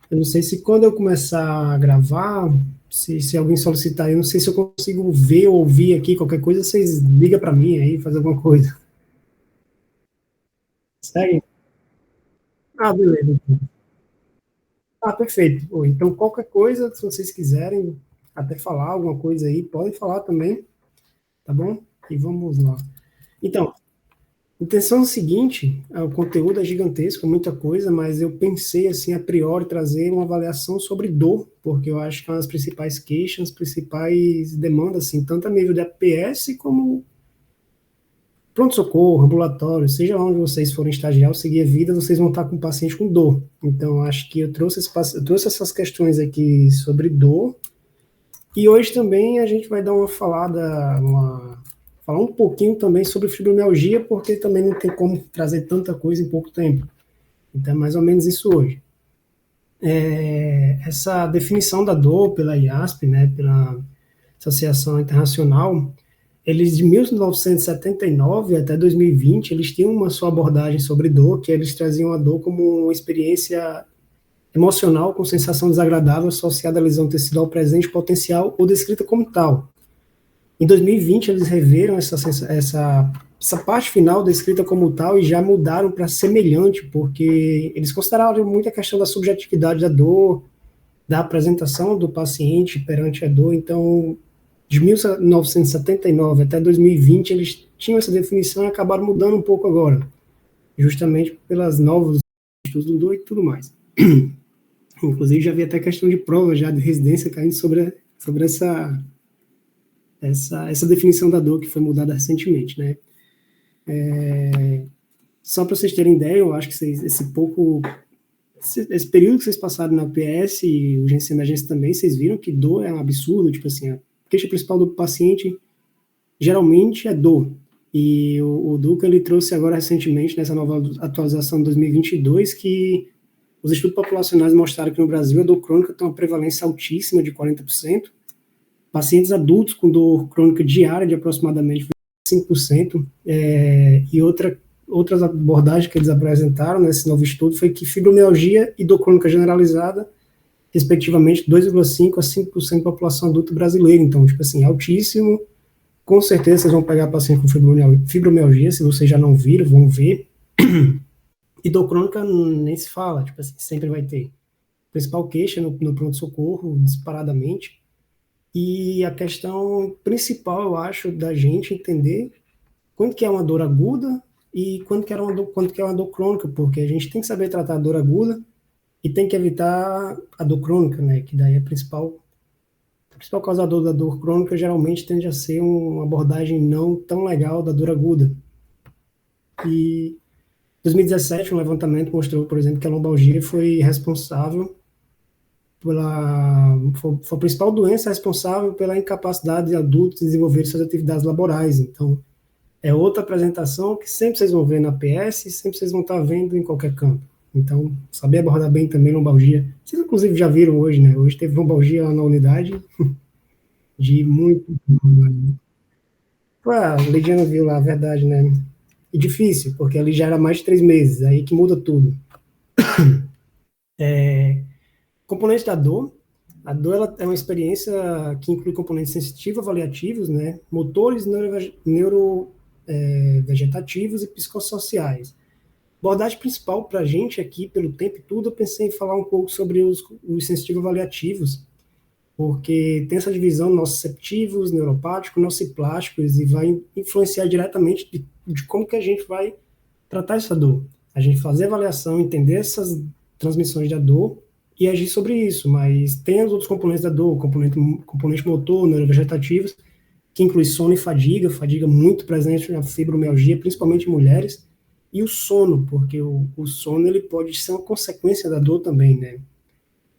Eu não sei se quando eu começar a gravar, se alguém solicitar, eu não sei se eu consigo ver ou ouvir aqui qualquer coisa, vocês ligam para mim aí, faz alguma coisa. Segue? Ah, beleza. Ah, perfeito. Pô, então, qualquer coisa, se vocês quiserem até falar alguma coisa aí, podem falar também, tá bom? E vamos lá. Então, a intenção é o seguinte, o conteúdo é gigantesco, é muita coisa, mas eu pensei, assim, a priori, trazer uma avaliação sobre dor, porque eu acho que é uma das principais queixas, as principais demandas, assim, tanto a nível de APS como pronto-socorro, ambulatório, seja onde vocês forem estagiar ou seguir a vida, vocês vão estar com o paciente com dor. Então, acho que eu trouxe essas questões aqui sobre dor, e hoje também a gente vai dar uma falada, falar um pouquinho também sobre fibromialgia, porque também não tem como trazer tanta coisa em pouco tempo. Então, é mais ou menos isso hoje. Essa definição da dor pela IASP, né, pela Associação Internacional, eles de 1979 até 2020, eles tinham uma sua abordagem sobre dor, que eles traziam a dor como uma experiência emocional com sensação desagradável associada à lesão tecidual presente, potencial ou descrita como tal. Em 2020, eles reveram essa parte final descrita como tal e já mudaram para semelhante, porque eles consideravam muito a questão da subjetividade da dor, da apresentação do paciente perante a dor. Então, de 1979 até 2020, eles tinham essa definição e acabaram mudando um pouco agora, justamente pelas novos estudos do dor e tudo mais. Inclusive, já vi até questão de prova já de residência caindo sobre essa definição da dor que foi mudada recentemente, né? Só para vocês terem ideia, eu acho que esse período que vocês passaram na PS e urgência e emergência também, vocês viram que dor é um absurdo, tipo assim, a queixa principal do paciente geralmente é dor. E o Duca, ele trouxe agora recentemente, nessa nova atualização de 2022, que os estudos populacionais mostraram que no Brasil a dor crônica tem uma prevalência altíssima de 40%, pacientes adultos com dor crônica diária de aproximadamente 5%, e outras abordagens que eles apresentaram nesse novo estudo foi que fibromialgia e dor crônica generalizada, respectivamente, 2,5% a 5% da população adulta brasileira. Então, tipo assim, altíssimo. Com certeza vocês vão pegar paciente com fibromialgia, se vocês já não viram, vão ver. E dor crônica nem se fala, tipo assim, sempre vai ter. Principal queixa no pronto-socorro, disparadamente. E a questão principal, eu acho, da gente entender quando que é uma dor aguda e quando que é uma dor crônica, porque a gente tem que saber tratar a dor aguda e tem que evitar a dor crônica, né? Que daí é o principal causador da dor crônica geralmente tende a ser uma abordagem não tão legal da dor aguda. E em 2017, um levantamento mostrou, por exemplo, que a lombalgia foi responsável foi a principal doença responsável pela incapacidade de adultos desenvolver suas atividades laborais. Então, é outra apresentação que sempre vocês vão ver na PS e sempre vocês vão estar vendo em qualquer campo. Então, saber abordar bem também lombalgia. Vocês, inclusive, já viram hoje, né? Hoje teve lombalgia lá na unidade de muito. Ué, a Lidiana viu lá, a verdade, né? E difícil, porque ali já era mais de 3 meses, aí que muda tudo. Componente da dor. A dor ela é uma experiência que inclui componentes sensitivos, avaliativos, né? Motores, neurovegetativos e psicossociais. A abordagem principal para a gente aqui, pelo tempo e tudo, eu pensei em falar um pouco sobre os sensitivos avaliativos, porque tem essa divisão nociceptivos, neuropáticos, nociplásticos, e vai influenciar diretamente de como que a gente vai tratar essa dor. A gente fazer avaliação, entender essas transmissões da dor e agir sobre isso, mas tem os outros componentes da dor, componente motor, neurovegetativos, que inclui sono e fadiga muito presente na fibromialgia, principalmente em mulheres, e o sono, porque o sono ele pode ser uma consequência da dor também, né?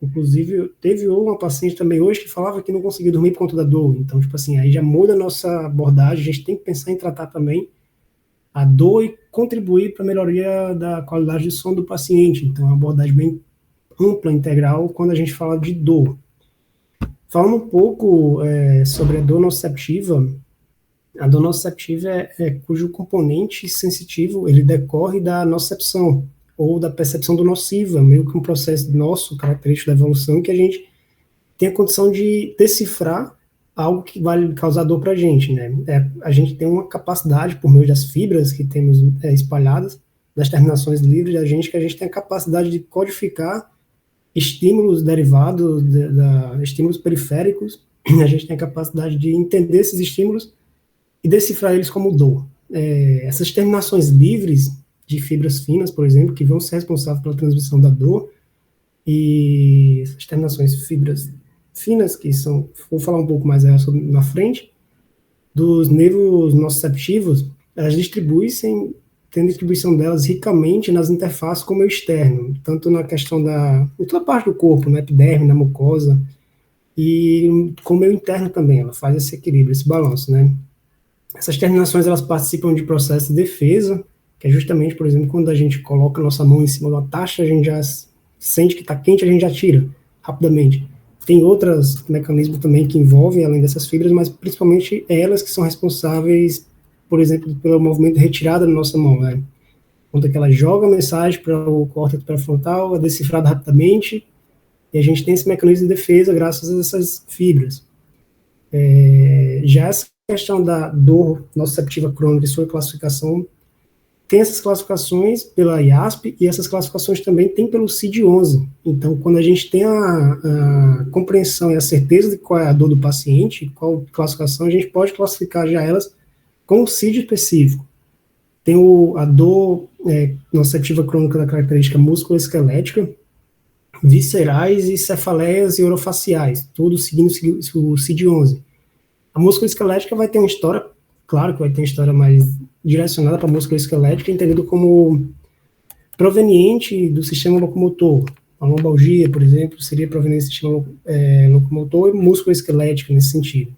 Inclusive, teve uma paciente também hoje que falava que não conseguia dormir por conta da dor. Então, tipo assim, aí já muda a nossa abordagem, a gente tem que pensar em tratar também a dor e contribuir para a melhoria da qualidade de sono do paciente. Então, é uma abordagem bem ampla, integral, quando a gente fala de dor. Falando um pouco sobre a dor nociceptiva cujo componente sensitivo, ele decorre da nocicepção, ou da percepção do nocivo, é meio que um processo nosso, característico da evolução, que a gente tem a condição de decifrar algo que vai causar dor para a gente, né? A gente tem uma capacidade, por meio das fibras que temos espalhadas, das terminações livres da gente, que a gente tem a capacidade de codificar estímulos derivados, estímulos periféricos, a gente tem a capacidade de entender esses estímulos e decifrar eles como dor. Essas terminações livres de fibras finas, por exemplo, que vão ser responsáveis pela transmissão da dor, e essas terminações de fibras finas, que são, vou falar um pouco mais sobre na frente, dos nervos nociceptivos, elas tem distribuição delas ricamente nas interfaces com o meio externo, tanto na questão em toda parte do corpo, na epiderme, na mucosa, e com o meio interno também, ela faz esse equilíbrio, esse balanço, né? Essas terminações, elas participam de processo de defesa, que é justamente, por exemplo, quando a gente coloca a nossa mão em cima de uma taxa, a gente já sente que está quente, a gente já tira rapidamente. Tem outros mecanismos também que envolvem, além dessas fibras, mas principalmente elas que são responsáveis, por exemplo, pelo movimento de retirada da nossa mão, né? Quando é que ela joga a mensagem para o córtex pré-frontal, é decifrada rapidamente, e a gente tem esse mecanismo de defesa graças a essas fibras. Já essa questão da dor nociceptiva crônica e sua classificação, tem essas classificações pela IASP, e essas classificações também tem pelo CID-11. Então, quando a gente tem a compreensão e a certeza de qual é a dor do paciente, qual classificação, a gente pode classificar já elas com o CID específico. Tem a dor nociceptiva crônica da característica musculoesquelética, viscerais e cefaleias e orofaciais, tudo seguindo o CID-11. A musculoesquelética vai ter uma história, claro que vai ter uma história mais direcionada para a musculoesquelética, entendido como proveniente do sistema locomotor. A lombalgia, por exemplo, seria proveniente do sistema locomotor e musculoesquelética nesse sentido.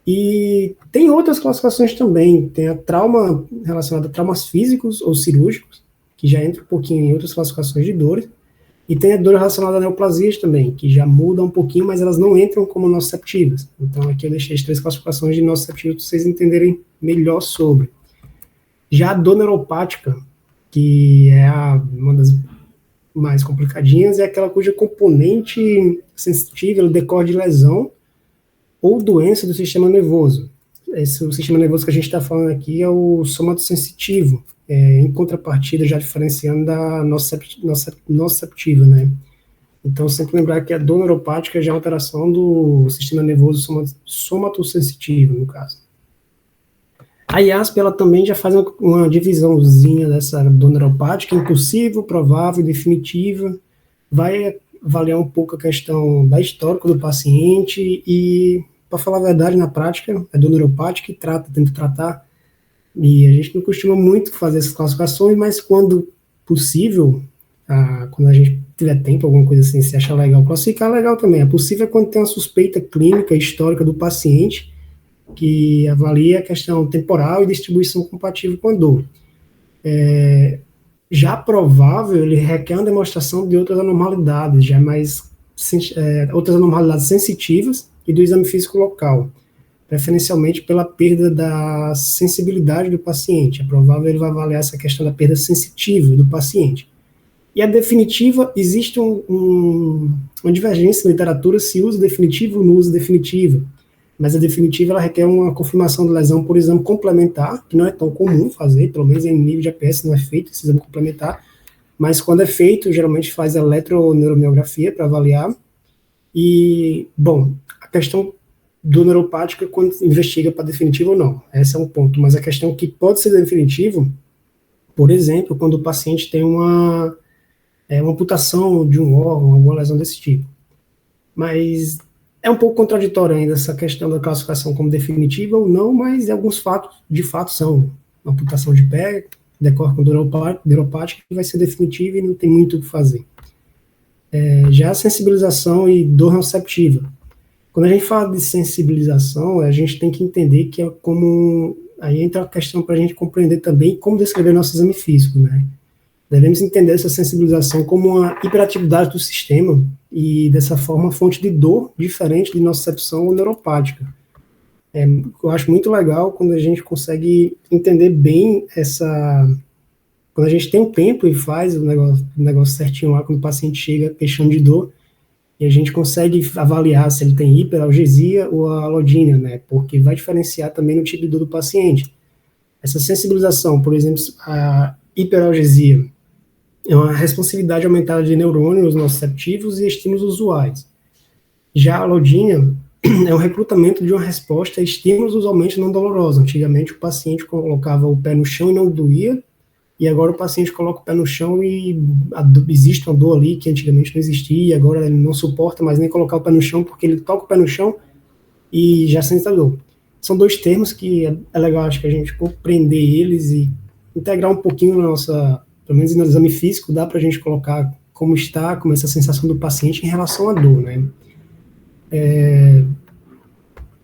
E tem outras classificações também, tem a trauma relacionada a traumas físicos ou cirúrgicos, que já entra um pouquinho em outras classificações de dores, e tem a dor relacionada a neoplasias também, que já muda um pouquinho, mas elas não entram como nociceptivas. Então aqui eu deixei as 3 classificações de nociceptivas para vocês entenderem melhor sobre. Já a dor neuropática, que é uma das mais complicadinhas, é aquela cuja componente sensitiva decorre de lesão ou doença do sistema nervoso. O sistema nervoso que a gente está falando aqui é o somatosensitivo, em contrapartida, já diferenciando da nociceptiva, né? Então, sempre lembrar que a dor neuropática já é uma alteração do sistema nervoso somatosensitivo, no caso. A IASP, ela também já faz uma divisãozinha dessa dor neuropática, impossível, provável, definitiva, vai avaliar um pouco a questão da histórica do paciente e, para falar a verdade, na prática, é dor neuropática e tenta tratar. E a gente não costuma muito fazer essas classificações, mas quando possível, quando a gente tiver tempo, alguma coisa assim, se achar legal classificar, legal também. É possível quando tem uma suspeita clínica histórica do paciente, que avalia a questão temporal e distribuição compatível com a dor. Já provável, ele requer uma demonstração de outras anormalidades, outras anormalidades sensitivas e do exame físico local, preferencialmente pela perda da sensibilidade do paciente. É provável ele vai avaliar essa questão da perda sensitiva do paciente. E a definitiva, existe uma divergência na literatura se usa definitivo ou não usa definitivo, mas a definitiva ela requer uma confirmação da lesão por exame complementar, que não é tão comum fazer, pelo menos em nível de APS não é feito esse exame complementar, mas quando é feito, geralmente faz eletroneuromiografia para avaliar. E, bom, a questão do neuropática quando investiga para definitivo ou não, esse é um ponto, mas a questão que pode ser definitivo, por exemplo, quando o paciente tem uma amputação de um órgão, alguma lesão desse tipo. Mas é um pouco contraditório ainda essa questão da classificação como definitiva ou não, mas alguns fatos, de fato, são uma amputação de pé, decorre com dor neuropática, que vai ser definitiva e não tem muito o que fazer. Já a sensibilização e dor nociceptiva. Quando a gente fala de sensibilização, a gente tem que entender que é como... Aí entra a questão para a gente compreender também como descrever nosso exame físico, né? Devemos entender essa sensibilização como uma hiperatividade do sistema e, dessa forma, fonte de dor diferente de nocicepção ou neuropática. Eu acho muito legal quando a gente consegue entender bem essa Quando a gente tem um tempo e faz o negócio certinho lá, quando o paciente chega queixando de dor, e a gente consegue avaliar se ele tem hiperalgesia ou a alodínia, né? Porque vai diferenciar também no tipo de dor do paciente. Essa sensibilização, por exemplo, a hiperalgesia, é uma responsividade aumentada de neurônios nociceptivos e estímulos usuais. Já a alodínia é um recrutamento de uma resposta a estímulos usualmente não dolorosos. Antigamente o paciente colocava o pé no chão e não doía, e agora o paciente coloca o pé no chão e existe uma dor ali que antigamente não existia, e agora ele não suporta mais nem colocar o pé no chão, porque ele toca o pé no chão e já sente a dor. São dois termos que é legal, acho que a gente compreender eles e integrar um pouquinho na nossa, pelo menos no exame físico, dá para a gente colocar como está, como essa sensação do paciente em relação à dor, né?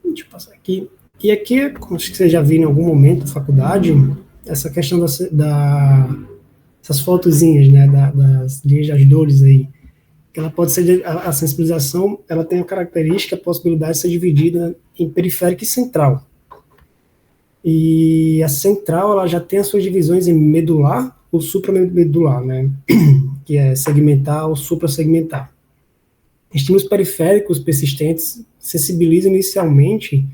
Deixa eu passar aqui. E aqui, como acho que você já viu em algum momento da faculdade, essa questão essas fotozinhas, né, das linhas das dores aí, que ela pode ser, a sensibilização, ela tem a característica, a possibilidade de ser dividida em periférica e central. E a central, ela já tem as suas divisões em medular ou supramedular, né, que é segmentar ou suprassegmentar. Estímulos periféricos persistentes sensibilizam inicialmente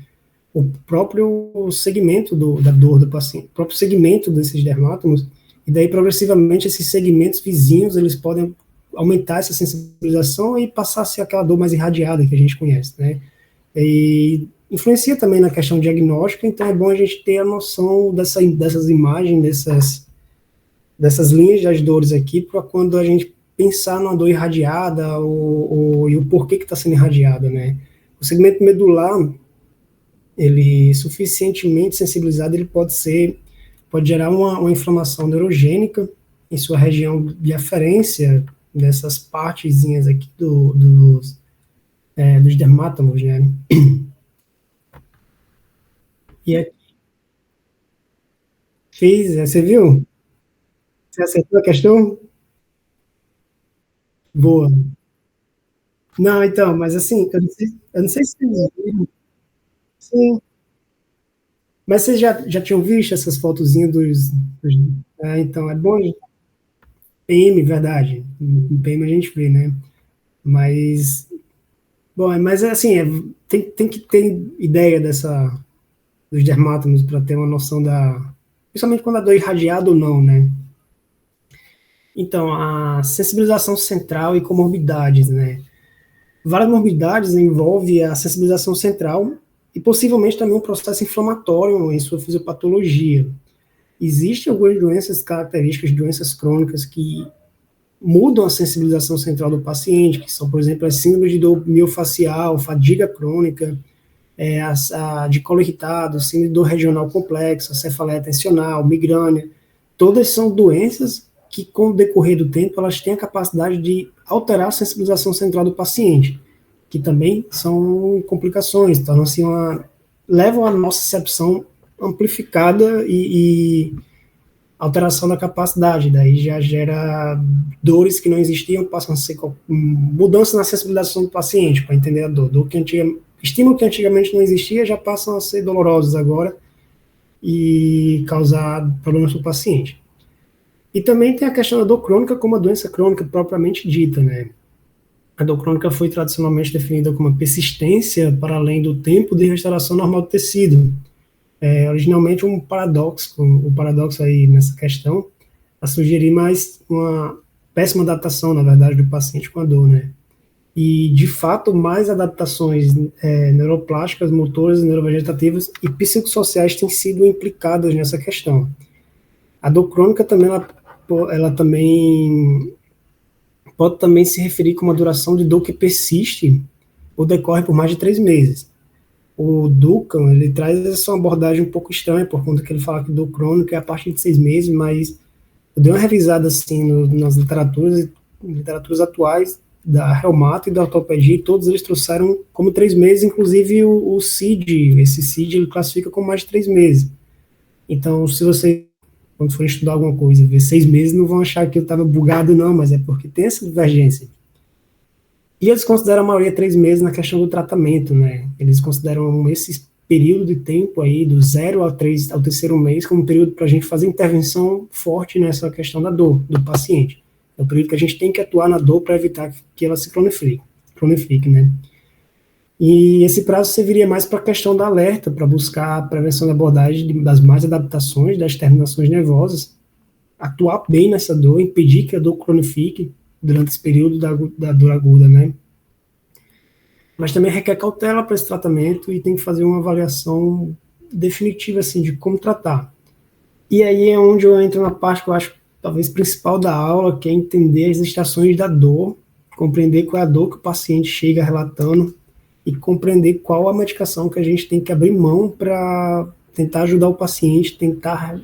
o próprio segmento da dor do paciente, o próprio segmento desses dermatomos, e daí progressivamente esses segmentos vizinhos, eles podem aumentar essa sensibilização e passar a ser aquela dor mais irradiada que a gente conhece, né? E influencia também na questão diagnóstica, então é bom a gente ter a noção dessas imagens, dessas linhas das dores aqui, para quando a gente pensar numa dor irradiada e o porquê que está sendo irradiada, né? O segmento medular, ele suficientemente sensibilizado, ele pode gerar uma inflamação neurogênica em sua região de aferência dessas partezinhas aqui dos dermátomos, né? E aqui você viu? Você acertou a questão? Boa. Não, então, mas assim, eu não sei se vocês viram, sim, mas vocês já tinham visto essas fotozinhas então, é bom, PM, verdade, em PM a gente vê, né? Mas, bom, mas assim, tem que ter ideia dos dermátomos para ter uma noção principalmente quando a dor é irradiada ou não, né? Então, a sensibilização central e comorbidades, né? Várias morbidades envolvem a sensibilização central e possivelmente também um processo inflamatório em sua fisiopatologia. Existem algumas doenças características de doenças crônicas que mudam a sensibilização central do paciente, que são, por exemplo, as síndromes de dor miofacial, fadiga crônica, a de colo irritado, síndrome de dor regional complexa, cefaleia tensional, migrânia. Todas são doenças que, com o decorrer do tempo, elas têm a capacidade de alterar a sensibilização central do paciente, que também são complicações, então, assim, levam a nocicepção amplificada e alteração da capacidade, daí já gera dores que não existiam, passam a ser mudança na sensibilização do paciente, para entender a dor estímulo que antigamente não existia, já passam a ser dolorosos agora e causar problemas para o paciente. E também tem a questão da dor crônica como a doença crônica propriamente dita, né? A dor crônica foi tradicionalmente definida como uma persistência para além do tempo de restauração normal do tecido. Originalmente um paradoxo aí nessa questão, a sugerir mais uma péssima adaptação, na verdade, do paciente com a dor, né? E, de fato, mais adaptações neuroplásticas, motoras, neurovegetativas e psicossociais têm sido implicadas nessa questão. A dor crônica também, ela também pode também se referir como uma duração de dor que persiste ou decorre por mais de 3 meses. O Duncan, ele traz essa abordagem um pouco estranha, por conta que ele fala que dor crônica é a partir de 6 meses, mas eu dei uma revisada assim nas literaturas atuais da reumato e da ortopedia, e todos eles trouxeram como 3 meses, inclusive o CID, esse CID ele classifica como mais de 3 meses. Então, se você, quando for estudar alguma coisa, ver 6 meses, não vão achar que eu estava bugado não, mas é porque tem essa divergência. E eles consideram a maioria 3 meses na questão do tratamento, né? Eles consideram período de tempo aí, do 0 ao terceiro mês, como um período para a gente fazer intervenção forte nessa questão da dor do paciente. É o período que a gente tem que atuar na dor para evitar que ela se cronifique, né? E esse prazo serviria mais para a questão da alerta, para buscar a prevenção da abordagem das más adaptações das terminações nervosas, atuar bem nessa dor, impedir que a dor cronifique durante esse período da dor aguda, né? Mas também requer cautela para esse tratamento e tem que fazer uma avaliação definitiva, assim, de como tratar. E aí é onde eu entro na parte que eu acho talvez principal da aula, que é entender as estações da dor, compreender qual é a dor que o paciente chega relatando e compreender qual a medicação que a gente tem que abrir mão para tentar ajudar o paciente, tentar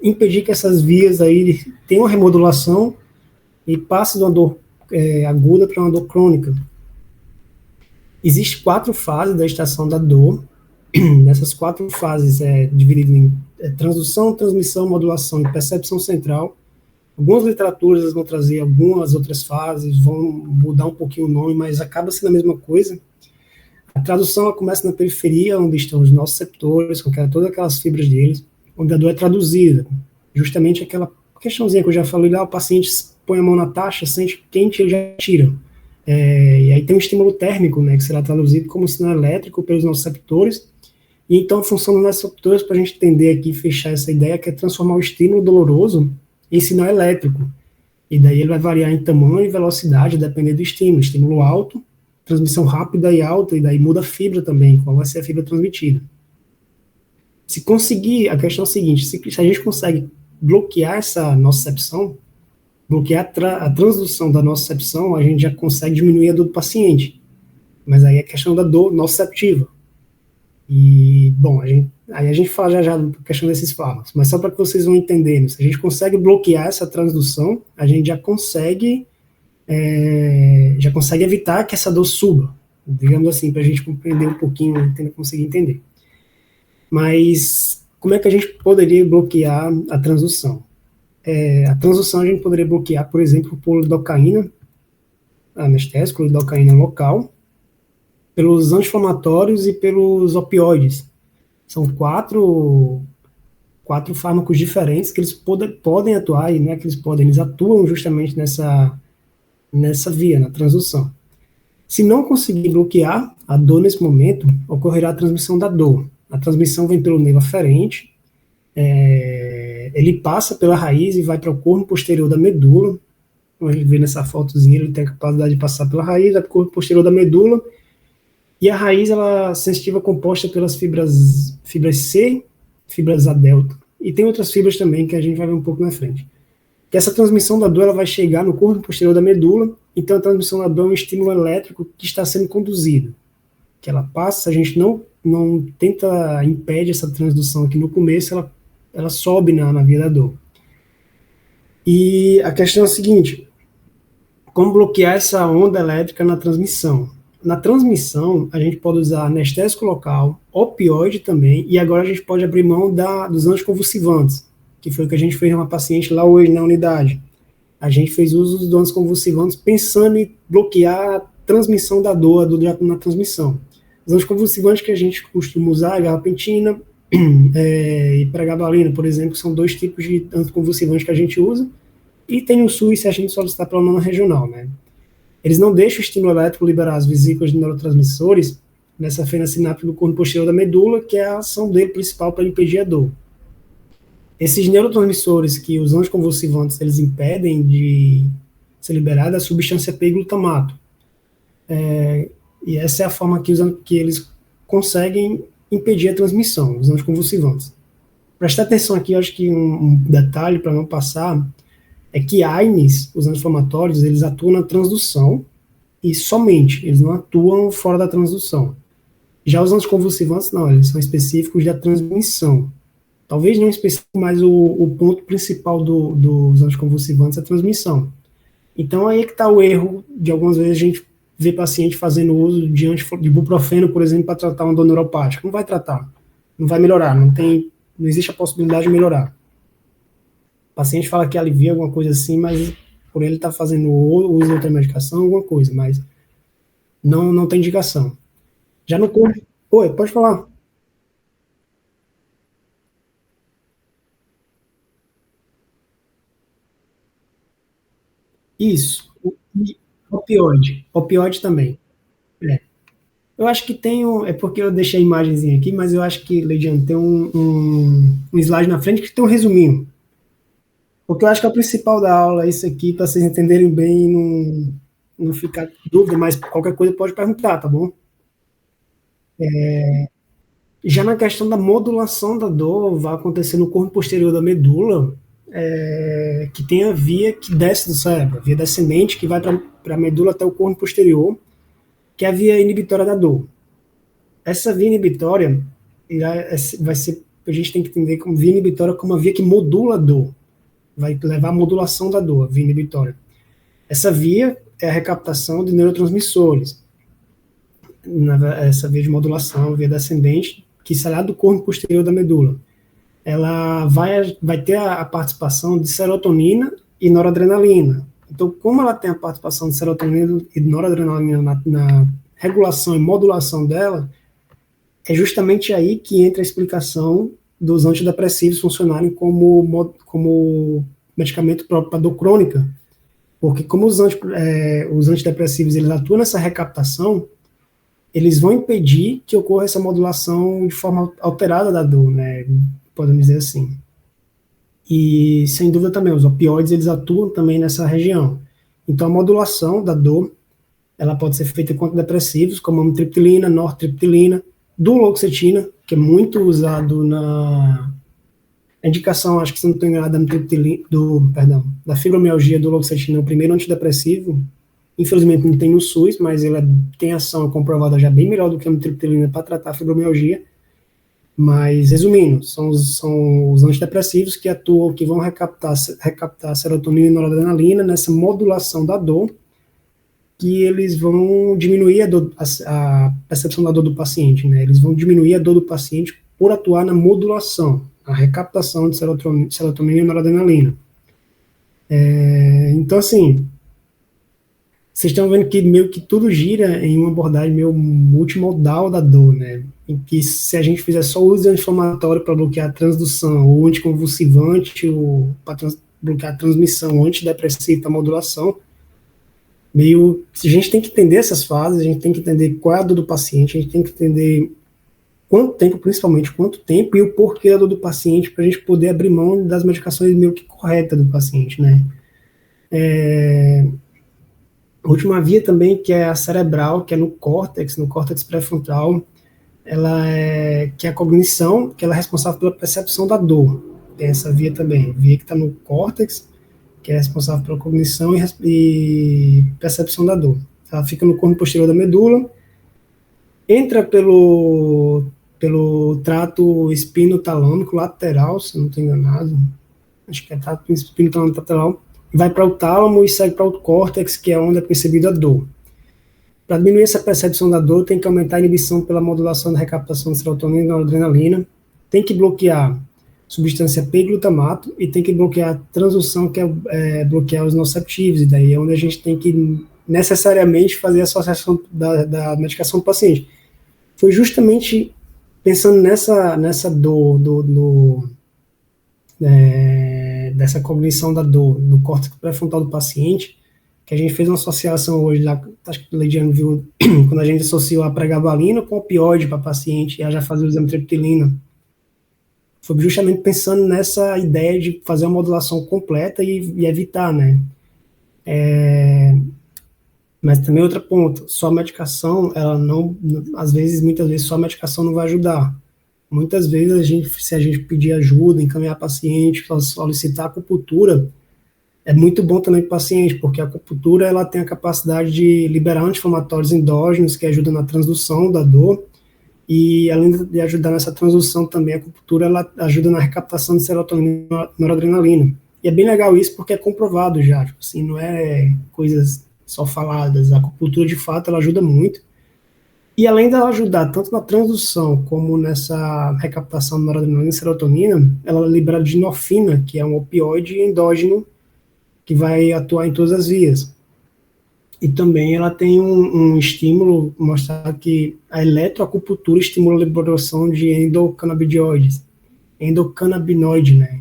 impedir que essas vias aí tenham uma remodulação e passe de uma dor aguda para uma dor crônica. Existem 4 fases da estação da dor. Nessas 4 fases é dividido em transdução, transmissão, modulação e percepção central. Algumas literaturas vão trazer algumas outras fases, vão mudar um pouquinho o nome, mas acaba sendo a mesma coisa. A tradução ela começa na periferia, onde estão os nossos receptores, com todas aquelas fibras deles, onde a dor é traduzida. Justamente aquela questãozinha que eu já falei lá, o paciente põe a mão na taxa, sente quente e ele já tira. E aí tem um estímulo térmico, né, que será traduzido como sinal elétrico pelos nossos receptores. E então a função dos nossos receptores, para a gente entender aqui, fechar essa ideia, que é transformar o estímulo doloroso em sinal elétrico. E daí ele vai variar em tamanho e velocidade, dependendo do estímulo. Estímulo alto, transmissão rápida e alta, e daí muda a fibra também, qual vai ser a fibra transmitida. Se conseguir, a questão é a seguinte, se a gente consegue bloquear essa nocicepção, bloquear a transdução da nocicepção, a gente já consegue diminuir a dor do paciente. Mas aí é questão da dor nociceptiva. E, bom, aí a gente fala já da questão desses fármacos, mas só para que vocês vão entendendo, se a gente consegue bloquear essa transdução, a gente já consegue evitar que essa dor suba, digamos assim, para a gente compreender um pouquinho, conseguir entender. Mas como é que a gente poderia bloquear a transdução? A transdução a gente poderia bloquear, por exemplo, por lidocaína, anestésico, lidocaína local, pelos anti-inflamatórios e pelos opioides. São quatro fármacos diferentes que eles podem atuar, e não é que eles atuam justamente nessa via, na transdução. Se não conseguir bloquear a dor nesse momento, ocorrerá a transmissão da dor. A transmissão vem pelo nervo aferente, ele passa pela raiz e vai para o corpo posterior da medula. Como a gente vê nessa fotozinha, ele tem a capacidade de passar pela raiz, vai para o corpo posterior da medula. E a raiz, ela é sensitiva, composta pelas fibras C, fibras A delta. E tem outras fibras também que a gente vai ver um pouco na frente. Que essa transmissão da dor ela vai chegar no corpo posterior da medula, então a transmissão da dor é um estímulo elétrico que está sendo conduzido. Que ela passa, a gente não tenta impede essa transdução aqui no começo, ela sobe na via da dor. E a questão é a seguinte, como bloquear essa onda elétrica na transmissão? Na transmissão, a gente pode usar anestésico local, opioide também, e agora a gente pode abrir mão dos anticonvulsivantes, que foi o que a gente fez numa paciente lá hoje na unidade. A gente fez uso dos anticonvulsivantes pensando em bloquear a transmissão da dor na transmissão. Os anticonvulsivantes que a gente costuma usar, a gabapentina e pregabalina, por exemplo, são 2 tipos de anticonvulsivantes que a gente usa, e tem o SUS se a gente solicitar pela nona regional, né? Eles não deixam o estímulo elétrico liberar as vesículas de neurotransmissores nessa fenda sináptica do corpo posterior da medula, que é a ação dele principal para impedir a dor. Esses neurotransmissores que os anticonvulsivantes eles impedem de ser liberada é a substância P glutamato. E essa é a forma que eles conseguem impedir a transmissão, os anticonvulsivantes. Prestar atenção aqui, eu acho que um detalhe para não passar é que AINES, os anti-inflamatórios, eles atuam na transdução e somente, eles não atuam fora da transdução. Já os anticonvulsivantes, não, eles são específicos da transmissão. Talvez não específico, mas o ponto principal dos anticonvulsivantes é a transmissão. Então aí é que está o erro, de algumas vezes a gente vê paciente fazendo uso de ibuprofeno, por exemplo, para tratar uma dor neuropática. Não vai tratar, não vai melhorar, não existe a possibilidade de melhorar. O paciente fala que alivia alguma coisa assim, mas por ele estar fazendo uso de outra medicação, alguma coisa, mas não tem indicação. Já no corpo... Oi, pode falar. Isso. E opioide. Opioide também. É. Eu acho que tem um. É porque eu deixei a imagenzinha aqui, mas eu acho que, Leidiano, tem um slide na frente que tem um resuminho. Porque eu acho que é o principal da aula, é isso aqui, para vocês entenderem bem e não ficar dúvida, mas qualquer coisa pode perguntar, tá bom? Já na questão da modulação da dor, vai acontecer no corpo posterior da medula, que tem a via que desce do cérebro, a via descendente que vai para a medula até o corpo posterior, que é a via inibitória da dor. Essa via inibitória vai ser, a gente tem que entender como via inibitória como uma via que modula a dor, vai levar à modulação da dor, a via inibitória. Essa via é a recaptação de neurotransmissores, essa via de modulação, via descendente, que sai lá do corpo posterior da medula. Ela vai ter a participação de serotonina e noradrenalina. Então, como ela tem a participação de serotonina e noradrenalina na regulação e modulação dela, é justamente aí que entra a explicação dos antidepressivos funcionarem como medicamento próprio para dor crônica, porque como os antidepressivos eles atuam nessa recaptação, eles vão impedir que ocorra essa modulação de forma alterada da dor, né? Podemos dizer assim. E, sem dúvida também, os opioides, eles atuam também nessa região. Então, a modulação da dor, ela pode ser feita com antidepressivos, como amitriptilina, nortriptilina, duloxetina, que é muito usado na indicação, acho que se não estou enganado, da fibromialgia, duloxetina é o primeiro antidepressivo. Infelizmente não tem no SUS, mas ele tem ação comprovada já bem melhor do que a amitriptilina para tratar a fibromialgia. Mas, resumindo, são os antidepressivos que atuam, que vão recaptar serotonina e noradrenalina nessa modulação da dor, que eles vão diminuir a percepção da dor do paciente, né? Eles vão diminuir a dor do paciente por atuar na modulação, a recaptação de serotonina e noradrenalina. Então, assim, vocês estão vendo que meio que tudo gira em uma abordagem meio multimodal da dor, né? Em que se a gente fizer só uso anti-inflamatório para bloquear a transdução, ou anticonvulsivante, ou para bloquear a transmissão, ou antidepressivo para modulação, a gente tem que entender essas fases, a gente tem que entender qual é a dor do paciente, a gente tem que entender quanto tempo, principalmente quanto tempo, e o porquê da dor do paciente, para a gente poder abrir mão das medicações meio que corretas do paciente, né? A última via também, que é a cerebral, que é no córtex pré-frontal, que é a cognição, que ela é responsável pela percepção da dor. Tem essa via também, via que está no córtex, que é responsável pela cognição e percepção da dor. Ela fica no corpo posterior da medula, entra pelo trato espinotalâmico lateral, se não estou enganado, acho que é trato espinotalâmico lateral, vai para o tálamo e segue para o córtex, que é onde é percebida a dor. Para diminuir essa percepção da dor, tem que aumentar a inibição pela modulação da recaptação de serotonina e noradrenalina, tem que bloquear substância P-glutamato e tem que bloquear a transdução, que é bloquear os nociceptivos, e daí é onde a gente tem que necessariamente fazer a associação da medicação do paciente. Foi justamente pensando nessa dor, dessa cognição da dor no córtex pré-frontal do paciente, que a gente fez uma associação hoje, lá, acho que o Leidiano viu, quando a gente associou a pregabalina com opioide para paciente, e já fazia o exame de triptilina. Foi justamente pensando nessa ideia de fazer uma modulação completa e evitar, né? Mas também outra ponta, só a medicação, ela não, muitas vezes só a medicação não vai ajudar. Muitas vezes se a gente pedir ajuda, encaminhar paciente, solicitar acupuntura, é muito bom também para o paciente, porque a acupuntura ela tem a capacidade de liberar anti-inflamatórios endógenos que ajudam na transdução da dor, e além de ajudar nessa transdução também, a acupuntura ela ajuda na recaptação de serotonina e noradrenalina. E é bem legal isso porque é comprovado já, tipo assim, não é coisas só faladas. A acupuntura de fato ela ajuda muito. E além dela ajudar tanto na transdução como nessa recaptação de noradrenalina e serotonina, ela libera dinorfina, que é um opioide endógeno que vai atuar em todas as vias. E também ela tem um estímulo, mostrar que a eletroacupuntura estimula a liberação de endocannabinoide, né?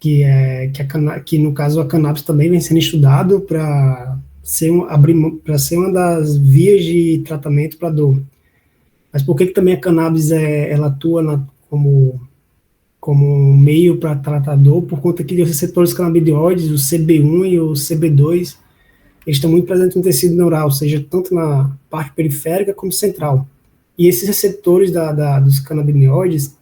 que no caso a cannabis também vem sendo estudado para para ser uma das vias de tratamento para dor. Mas por que também a cannabis ela atua como um meio para tratar dor? Por conta que os receptores canabinoides, o CB1 e o CB2, eles estão muito presentes no tecido neural, seja tanto na parte periférica como central. E esses receptores dos canabinoides,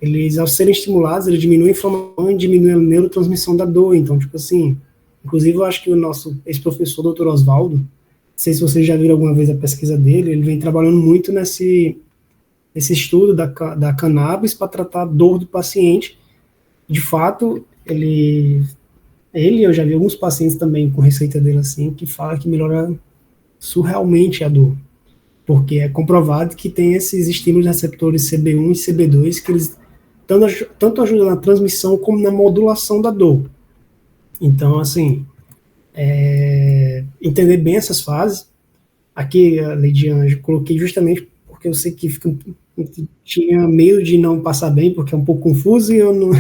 eles, ao serem estimulados, eles diminuem a inflamação e diminuem a neurotransmissão da dor. Então, tipo assim, inclusive eu acho que o nosso ex-professor, Dr. Oswaldo, não sei se vocês já viram alguma vez a pesquisa dele, ele vem trabalhando muito nesse estudo da cannabis para tratar a dor do paciente. De fato, eu já vi alguns pacientes também com receita dele assim, que fala que melhora surrealmente a dor, porque é comprovado que tem esses estímulos receptores CB1 e CB2 que eles tanto ajudam na transmissão como na modulação da dor. Então, assim, entender bem essas fases. Aqui, a Lady Anjo, coloquei justamente porque eu sei que tinha medo de não passar bem, porque é um pouco confuso e eu não...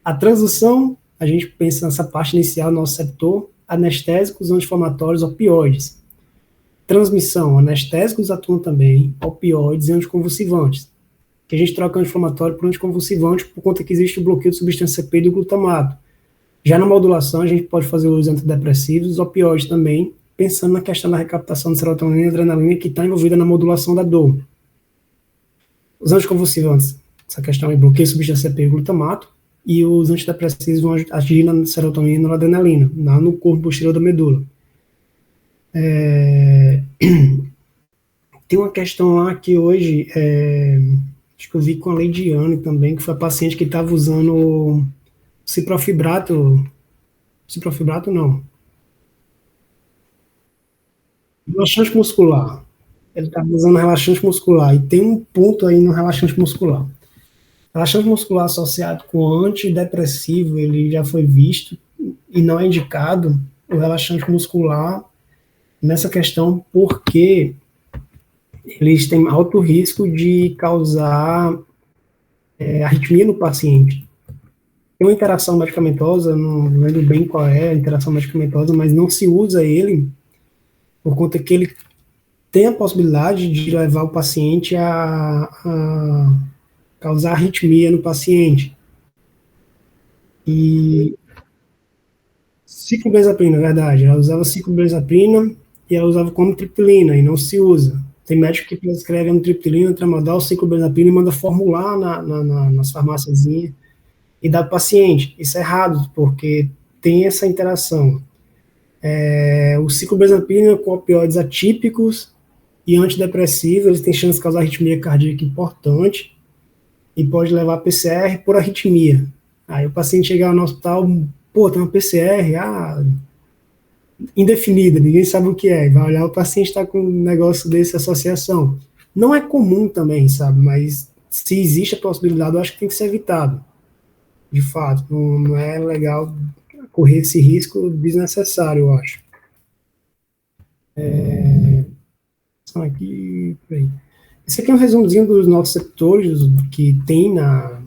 A transdução, a gente pensa nessa parte inicial, nosso receptor, anestésicos, anti-inflamatórios, opioides. Transmissão, anestésicos atuam também, opioides e anticonvulsivantes. Que a gente troca anti-inflamatório por anticonvulsivante por conta que existe o bloqueio de substância CP e do glutamato. Já na modulação, a gente pode fazer os antidepressivos, os opioides também, pensando na questão da recaptação de serotonina e adrenalina que está envolvida na modulação da dor. Os anticonvulsivantes, essa questão é bloqueio de substância CP e glutamato, e os antidepressivos vão agir na serotonina e na adrenalina, no corpo posterior da medula. Tem uma questão lá que hoje, acho que eu vi com a Lady Anne também, que foi a paciente que estava usando ciprofibrato não, relaxante muscular. Ele estava usando relaxante muscular, e tem um ponto aí no relaxante muscular. Relaxante muscular associado com antidepressivo, ele já foi visto e não é indicado o relaxante muscular nessa questão porque eles têm alto risco de causar arritmia no paciente. Tem uma interação medicamentosa, não lembro bem qual é a interação medicamentosa, mas não se usa ele por conta que ele tem a possibilidade de levar o paciente a causar arritmia no paciente. E ciclobenzaprina, é verdade, ela usava ciclobenzaprina e ela usava como triptilina, e não se usa. Tem médico que prescreve amitriptilina, tramadol, ciclobenzaprina e manda formular nas farmácias e dá para o paciente. Isso é errado, porque tem essa interação. O ciclobenzaprina com opioides atípicos e antidepressivos, eles têm chance de causar arritmia cardíaca importante e pode levar a PCR por arritmia. Aí o paciente chegar no hospital, pô, tem uma PCR, indefinida, ninguém sabe o que é. Vai olhar, o paciente está com um negócio desse, associação. Não é comum também, sabe? Mas se existe a possibilidade, eu acho que tem que ser evitado. De fato, não é legal correr esse risco desnecessário, eu acho. Esse aqui é um resumozinho dos nossos setores que tem na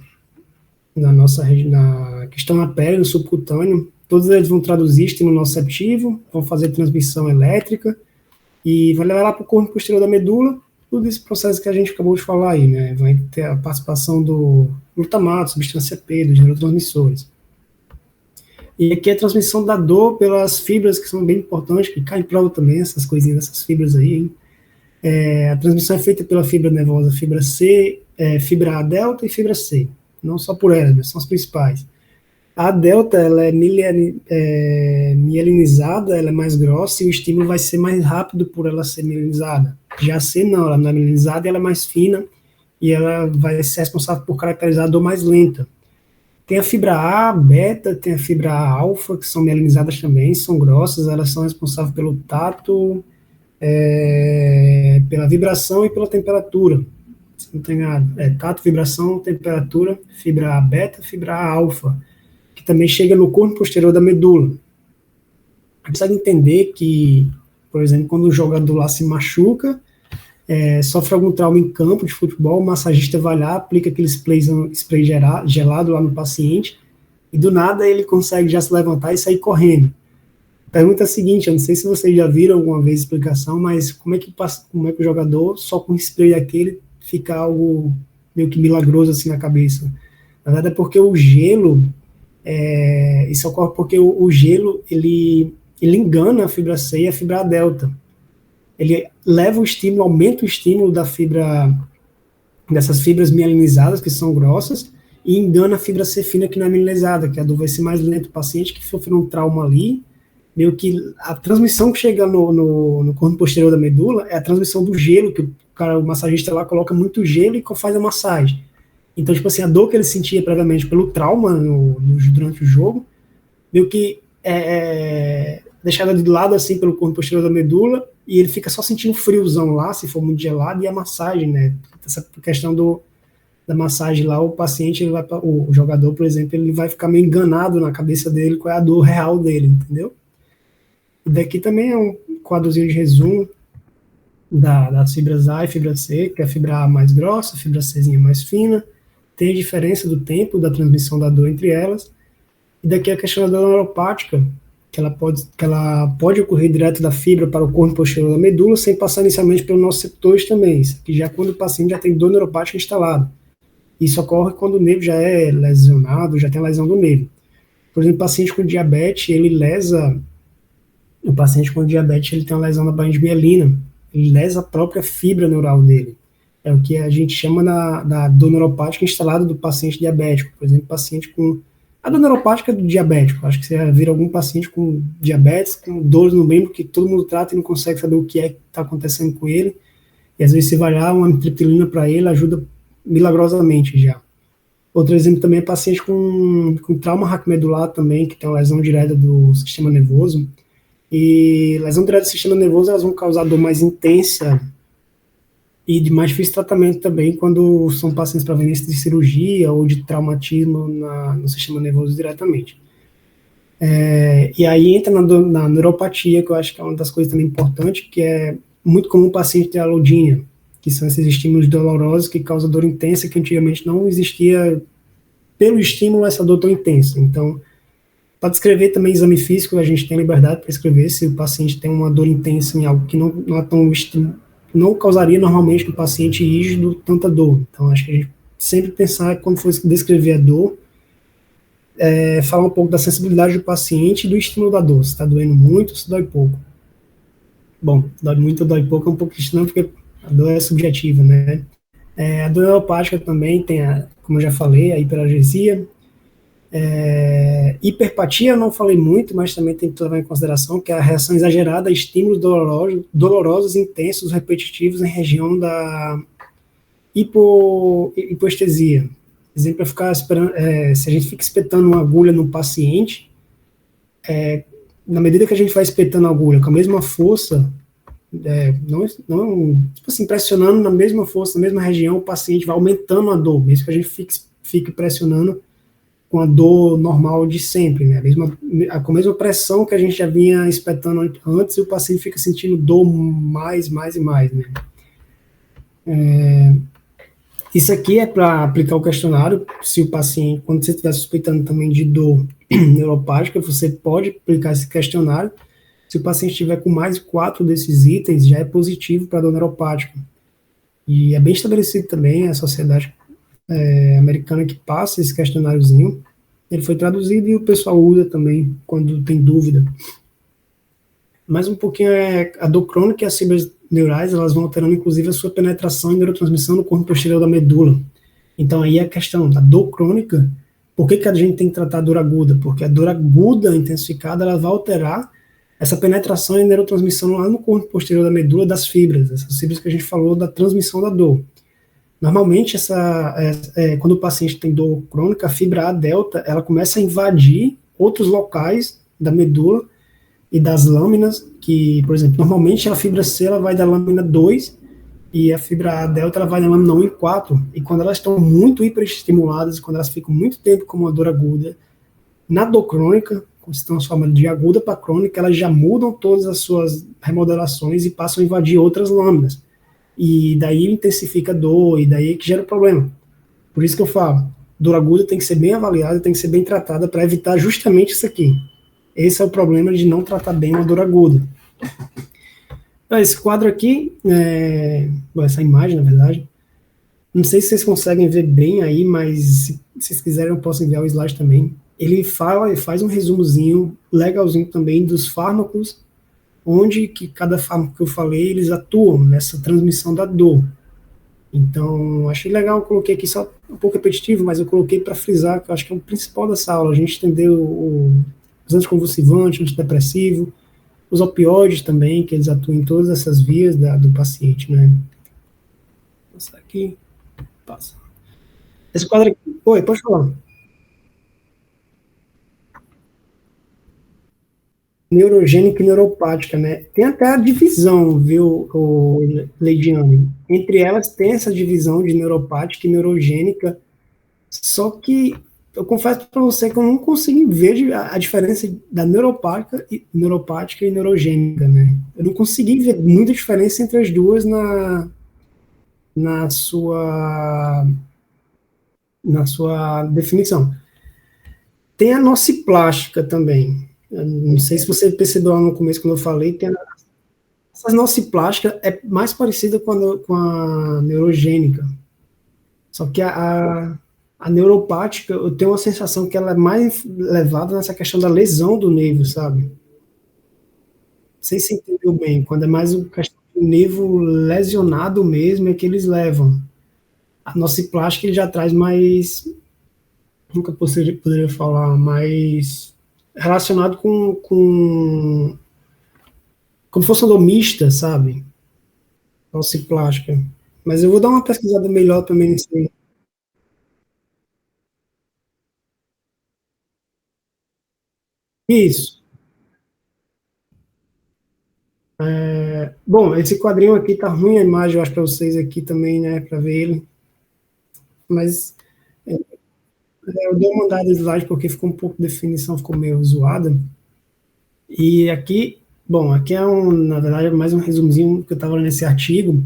nossa na questão na pele, no subcutâneo. Todos eles vão traduzir estímulo nociceptivo, vão fazer transmissão elétrica e vai levar lá para o corpo posterior da medula, tudo esse processo que a gente acabou de falar aí, né? Vai ter a participação do glutamato, substância P, dos neurotransmissores. E aqui a transmissão da dor pelas fibras, que são bem importantes, que caem em prova também, essas coisinhas dessas fibras aí, hein? A transmissão é feita pela fibra nervosa, fibra C, fibra A delta e fibra C. Não só por elas, mas são as principais. A delta, ela é mielinizada, ela é mais grossa e o estímulo vai ser mais rápido por ela ser mielinizada. Já a C não, ela não é mielinizada e ela é mais fina e ela vai ser responsável por caracterizar a dor mais lenta. Tem a fibra A, beta, tem a fibra A alfa, que são mielinizadas também, são grossas, elas são responsáveis pelo tato, pela vibração e pela temperatura. Se não tem nada. Tato, vibração, temperatura, fibra A beta, fibra A alfa, que também chega no corpo posterior da medula. A gente precisa entender que, por exemplo, quando o jogador lá se machuca, sofre algum trauma em campo de futebol, o massagista vai lá, aplica aquele spray gelado lá no paciente, e do nada ele consegue já se levantar e sair correndo. Pergunta é a seguinte, eu não sei se vocês já viram alguma vez a explicação, mas como é que o jogador, só com spray aquele, fica algo meio que milagroso assim na cabeça? Na verdade é porque o gelo, isso ocorre porque o gelo, ele engana a fibra C e a fibra A delta. Ele leva o estímulo, aumenta o estímulo dessas fibras mielinizadas, que são grossas, e engana a fibra C fina, que não é mielinizada, que a dor vai ser mais lenta. O paciente que sofreu um trauma ali, meio que a transmissão que chega no corpo posterior da medula é a transmissão do gelo, que o massagista lá coloca muito gelo e faz a massagem. Então, tipo assim, a dor que ele sentia previamente pelo trauma durante o jogo, meio que deixada de lado assim pelo corpo posterior da medula, e ele fica só sentindo friozão lá, se for muito gelado, e a massagem, né? Essa questão da massagem lá, o paciente, o jogador, por exemplo, ele vai ficar meio enganado na cabeça dele qual é a dor real dele, entendeu? E daqui também é um quadrozinho de resumo das fibras A e fibra C, que é a fibra A mais grossa, a fibra Czinha mais fina, tem a diferença do tempo da transmissão da dor entre elas, e daqui a questão da dor neuropática, que ela pode ocorrer direto da fibra para o corpo posterior da medula, sem passar inicialmente pelos nossos receptores também, isso aqui já quando o paciente já tem dor neuropática instalada. Isso ocorre quando o nervo já é lesionado, já tem a lesão do nervo. Por exemplo, o paciente com diabetes, o paciente com diabetes, ele tem uma lesão na bainha de mielina, ele lesa a própria fibra neural dele. É o que a gente chama da dor neuropática instalada do paciente diabético. Por exemplo, paciente com a dor neuropática do diabético. Acho que você já viu algum paciente com diabetes, com dores no membro que todo mundo trata e não consegue saber o que é que está acontecendo com ele. E às vezes você vai lá, uma amitriptilina para ele ajuda milagrosamente já. Outro exemplo também é paciente com trauma raquimedular também, que tem uma lesão direta do sistema nervoso. E lesão direta do sistema nervoso, elas vão causar dor mais intensa e de mais difícil tratamento também quando são pacientes provenientes de cirurgia ou de traumatismo no sistema nervoso diretamente. E aí entra na neuropatia, que eu acho que é uma das coisas também importantes, que é muito comum o paciente ter alodínia, que são esses estímulos dolorosos que causam dor intensa, que antigamente não existia pelo estímulo essa dor tão intensa. Então, para descrever também exame físico, a gente tem liberdade para escrever se o paciente tem uma dor intensa em algo que não é tão não causaria normalmente no paciente rígido tanta dor. Então, acho que a gente sempre pensar, quando for descrever a dor, falar um pouco da sensibilidade do paciente e do estímulo da dor. Se está doendo muito ou se dói pouco. Bom, dói muito ou dói pouco é um pouco estranho, porque a dor é subjetiva, né? A dor neuropática também tem, como eu já falei, a hiperalgesia. Hiperpatia eu não falei muito, mas também tem que levar em consideração que é a reação exagerada a estímulos dolorosos, intensos, repetitivos em região da hipoestesia. Exemplo é ficar esperando, se a gente fica espetando uma agulha no paciente, na medida que a gente vai espetando a agulha com a mesma força, tipo assim, pressionando na mesma força, na mesma região, o paciente vai aumentando a dor, mesmo que a gente fique pressionando com a dor normal de sempre, né? Com a mesma pressão que a gente já vinha espetando antes, e o paciente fica sentindo dor mais e mais, né? Isso aqui é para aplicar o questionário. Se o paciente, quando você estiver suspeitando também de dor neuropática, você pode aplicar esse questionário. Se o paciente estiver com mais de 4 desses itens, já é positivo para dor neuropática. E é bem estabelecido também a sociedade americana que passa esse questionáriozinho. Ele foi traduzido e o pessoal usa também quando tem dúvida. Mais um pouquinho a dor crônica e as fibras neurais, elas vão alterando inclusive a sua penetração e neurotransmissão no corpo posterior da medula. Então aí a questão da dor crônica, por que a gente tem que tratar a dor aguda? Porque a dor aguda intensificada, ela vai alterar essa penetração e neurotransmissão lá no corpo posterior da medula das fibras, essas fibras que a gente falou da transmissão da dor. Normalmente, quando o paciente tem dor crônica, a fibra A delta, ela começa a invadir outros locais da medula e das lâminas, que, por exemplo, normalmente a fibra C ela vai da lâmina 2 e a fibra A delta ela vai da lâmina 1 e 4. E quando elas estão muito hiperestimuladas, quando elas ficam muito tempo com uma dor aguda, na dor crônica, quando se transforma de aguda para crônica, elas já mudam todas as suas remodelações e passam a invadir outras lâminas. e daí intensifica a dor, e daí é que gera o problema. Por isso que eu falo, dor aguda tem que ser bem avaliada, tem que ser bem tratada para evitar justamente isso aqui. Esse é o problema de não tratar bem uma dor aguda. Esse quadro aqui, essa imagem, na verdade, não sei se vocês conseguem ver bem aí, mas se vocês quiserem eu posso enviar o slide também. Ele fala e faz um resumozinho legalzinho também dos fármacos, onde que cada fármaco que eu falei, eles atuam nessa transmissão da dor. Então, achei legal, eu coloquei aqui só um pouco repetitivo, mas eu coloquei para frisar, que eu acho que é o principal dessa aula, a gente entender os anticonvulsivantes, antidepressivo, os opioides também, que eles atuam em todas essas vias do paciente, né? Vou passar aqui, passa. Esse quadro aqui, oi, pode falar. Neurogênica e neuropática, né? Tem até a divisão, viu, o Leidiane? Entre elas tem essa divisão de neuropática e neurogênica, só que eu confesso para você que eu não consigo ver a diferença da neuropática e neurogênica, né? Eu não consegui ver muita diferença entre as duas na sua, na sua definição. Tem a nociplástica também. Eu não sei se você percebeu lá no começo, quando eu falei, essa nociplástica é mais parecida com a neurogênica. Só que a neuropática, eu tenho uma sensação que ela é mais levada nessa questão da lesão do nervo, sabe? Não sei se entendeu bem. Quando é mais uma questão do nervo lesionado mesmo, é que eles levam. A nociplástica ele já traz mais, nunca poderia falar, mais relacionado como fosse uma mista, sabe? Nociplástica. Mas eu vou dar uma pesquisada melhor também nisso aí. Isso. Bom, esse quadrinho aqui tá ruim a imagem, eu acho, para vocês aqui também, né, para ver ele. Mas eu dei uma andada de slide porque ficou um pouco, a definição ficou meio zoada. E aqui, bom, aqui é na verdade, é mais um resumozinho que eu estava nesse artigo,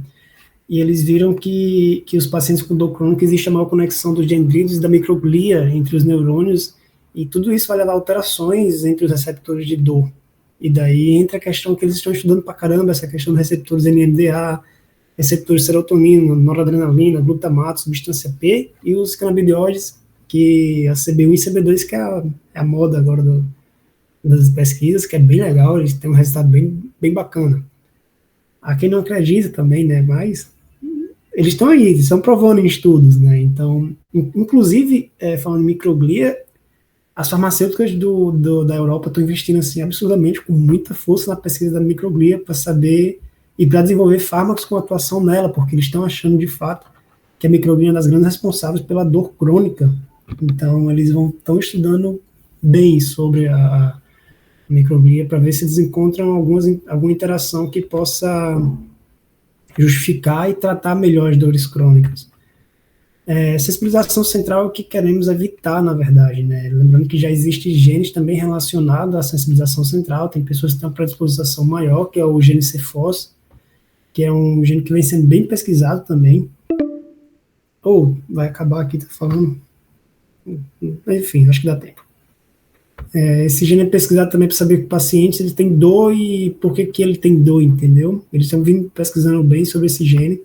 e eles viram que os pacientes com dor crônica existe a maior conexão dos dendritos e da microglia entre os neurônios, e tudo isso vai levar a alterações entre os receptores de dor. E daí entra a questão que eles estão estudando pra caramba, essa questão dos receptores NMDA, receptores de serotonina, noradrenalina, glutamato, substância P, e os canabidióides, que a CB1 e CB2, que é a moda agora das pesquisas, que é bem legal, eles têm um resultado bem bacana. Há quem não acredita também, né, mas eles estão aí, eles estão provando em estudos, né, então, inclusive, falando em microglia, as farmacêuticas da Europa estão investindo assim absurdamente, com muita força na pesquisa da microglia para saber e para desenvolver fármacos com atuação nela, porque eles estão achando de fato que a microglia é uma das grandes responsáveis pela dor crônica. Então eles estão estudando bem sobre a microglia para ver se eles encontram alguma interação que possa justificar e tratar melhor as dores crônicas. Sensibilização central é o que queremos evitar, na verdade, né? Lembrando que já existe genes também relacionados à sensibilização central, tem pessoas que têm uma predisposição maior, que é o gene CFOS, que é um gene que vem sendo bem pesquisado também. Vai acabar aqui, tá falando? Enfim, acho que dá tempo. Esse gene é pesquisado também para saber que o paciente ele tem dor e por que ele tem dor, entendeu? Eles estão vindo pesquisando bem sobre esse gene.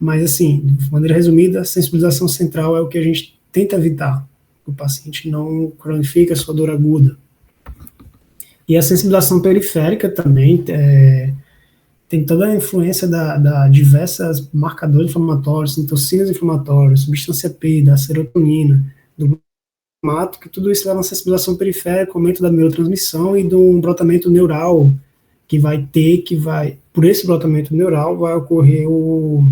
Mas, assim, de maneira resumida, a sensibilização central é o que a gente tenta evitar, que o paciente não cronifique a sua dor aguda. E a sensibilização periférica também tem toda a influência da diversas marcadores inflamatórios, citocinas inflamatórias, substância P, da serotonina, do glutamato, que tudo isso leva a uma sensibilização periférica, aumento da neurotransmissão e de um brotamento neural por esse brotamento neural vai ocorrer o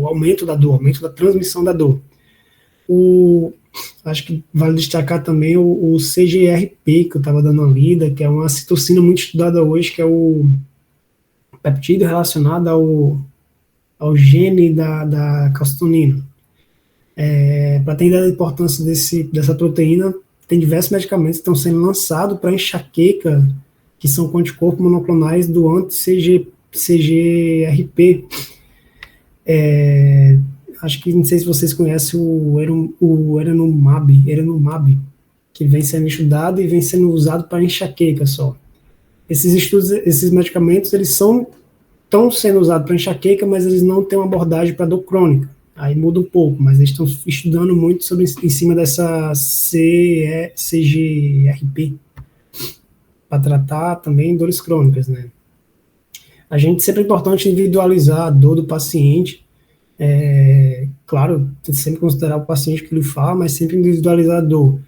aumento da dor, aumento da transmissão da dor. Acho que vale destacar também o CGRP, que eu estava dando uma lida, que é uma citocina muito estudada hoje, que é o peptídeo relacionado ao gene da calcitonina. Para ter ideia da importância dessa proteína, tem diversos medicamentos que estão sendo lançados para enxaqueca, que são com anticorpos monoclonais do anti-CGRP, Acho que, não sei se vocês conhecem o Erenumab, que vem sendo estudado e vem sendo usado para enxaqueca só. Esses estudos, esses medicamentos, eles estão sendo usados para enxaqueca, mas eles não têm uma abordagem para dor crônica. Aí muda um pouco, mas eles estão estudando muito em cima dessa CGRP, para tratar também dores crônicas, né? A gente sempre é importante individualizar a dor do paciente. Claro, tem que sempre considerar o paciente que ele fala, mas sempre individualizar a dor.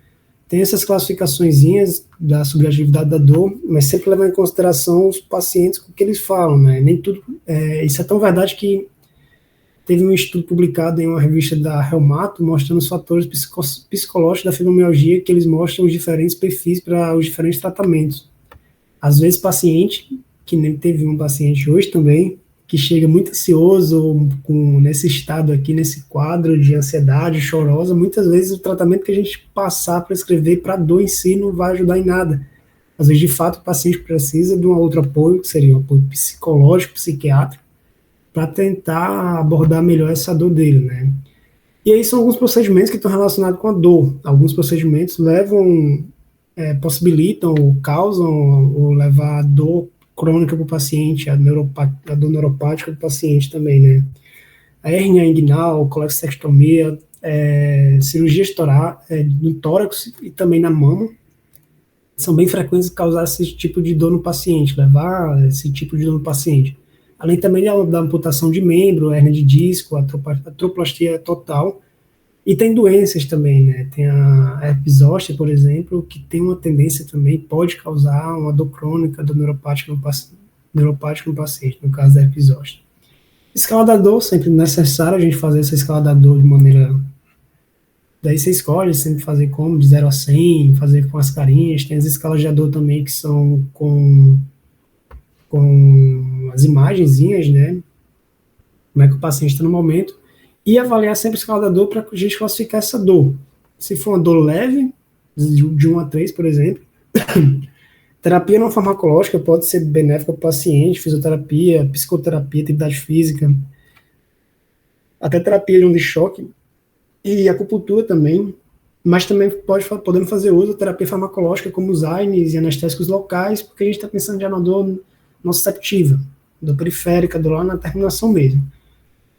Tem essas classificaçõezinhas da subjetividade da dor, mas sempre levar em consideração os pacientes com o que eles falam, né? Nem tudo, isso é tão verdade que teve um estudo publicado em uma revista da Reumato mostrando os fatores psicológicos da fibromialgia, que eles mostram os diferentes perfis para os diferentes tratamentos. Às vezes, paciente, que nem teve um paciente hoje também, que chega muito ansioso, nesse estado aqui, nesse quadro de ansiedade, chorosa, muitas vezes o tratamento que a gente passar para escrever para a dor em si não vai ajudar em nada. Às vezes, de fato, o paciente precisa de um outro apoio, que seria um apoio psicológico, psiquiátrico, para tentar abordar melhor essa dor dele, né? E aí são alguns procedimentos que estão relacionados com a dor. Alguns procedimentos possibilitam ou causam ou levar a dor crônica para o paciente, a dor neuropática do paciente também, né? A hérnia inguinal, colestectomia, cirurgia no tórax e também na mama, são bem frequentes causar esse tipo de dor no paciente, levar esse tipo de dor no paciente. Além também da amputação de membro, hérnia de disco, a artroplastia total. E tem doenças também, né? Tem a herpes zoster, por exemplo, que tem uma tendência também, pode causar uma dor crônica, dor neuropática no paciente, no caso da herpes zoster. Escala da dor, sempre necessário a gente fazer essa escala da dor de maneira... Daí você escolhe sempre fazer como, de 0 a 100, fazer com as carinhas. Tem as escalas de dor também que são com as imagenzinhas, né? Como é que o paciente está no momento. E avaliar sempre a escala da dor para a gente classificar essa dor. Se for uma dor leve, de 1 a 3, por exemplo, terapia não farmacológica pode ser benéfica para o paciente, fisioterapia, psicoterapia, atividade física, até terapia de onda de choque e acupuntura também, mas também podemos fazer uso da terapia farmacológica como os AINES e anestésicos locais, porque a gente está pensando já na dor nociceptiva, dor periférica, dor lá na terminação mesmo.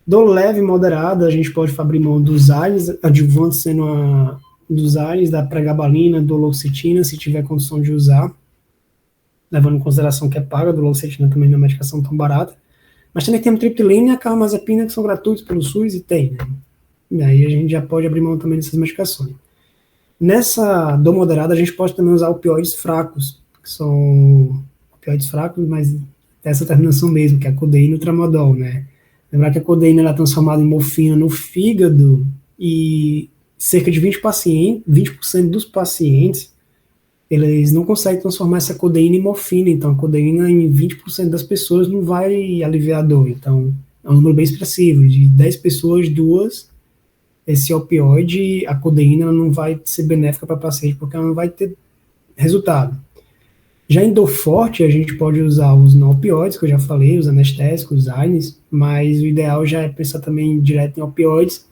Dor leve e moderada, a gente pode abrir mão dos AINES, adjuvantes sendo dos AINES, da pregabalina, doloxetina, se tiver condição de usar, levando em consideração que é paga, a doloxetina também não é uma medicação tão barata. Mas também tem a triptilina e a carbamazepina, que são gratuitos pelo SUS e tem, né? E aí a gente já pode abrir mão também dessas medicações. Nessa dor moderada, a gente pode também usar opioides fracos, que são opioides fracos, mas dessa terminação mesmo, que é a codeína e o tramadol, né? Lembrar que a codeína ela é transformada em morfina no fígado e cerca de 20% dos pacientes, eles não conseguem transformar essa codeína em morfina. Então, a codeína em 20% das pessoas não vai aliviar a dor. Então, é um número bem expressivo. De 10 pessoas, 2, esse opioide, a codeína, ela não vai ser benéfica para o paciente, porque ela não vai ter resultado. Já em dor forte, a gente pode usar os não opioides, que eu já falei, os anestésicos, os AINES, mas o ideal já é pensar também direto em opioides.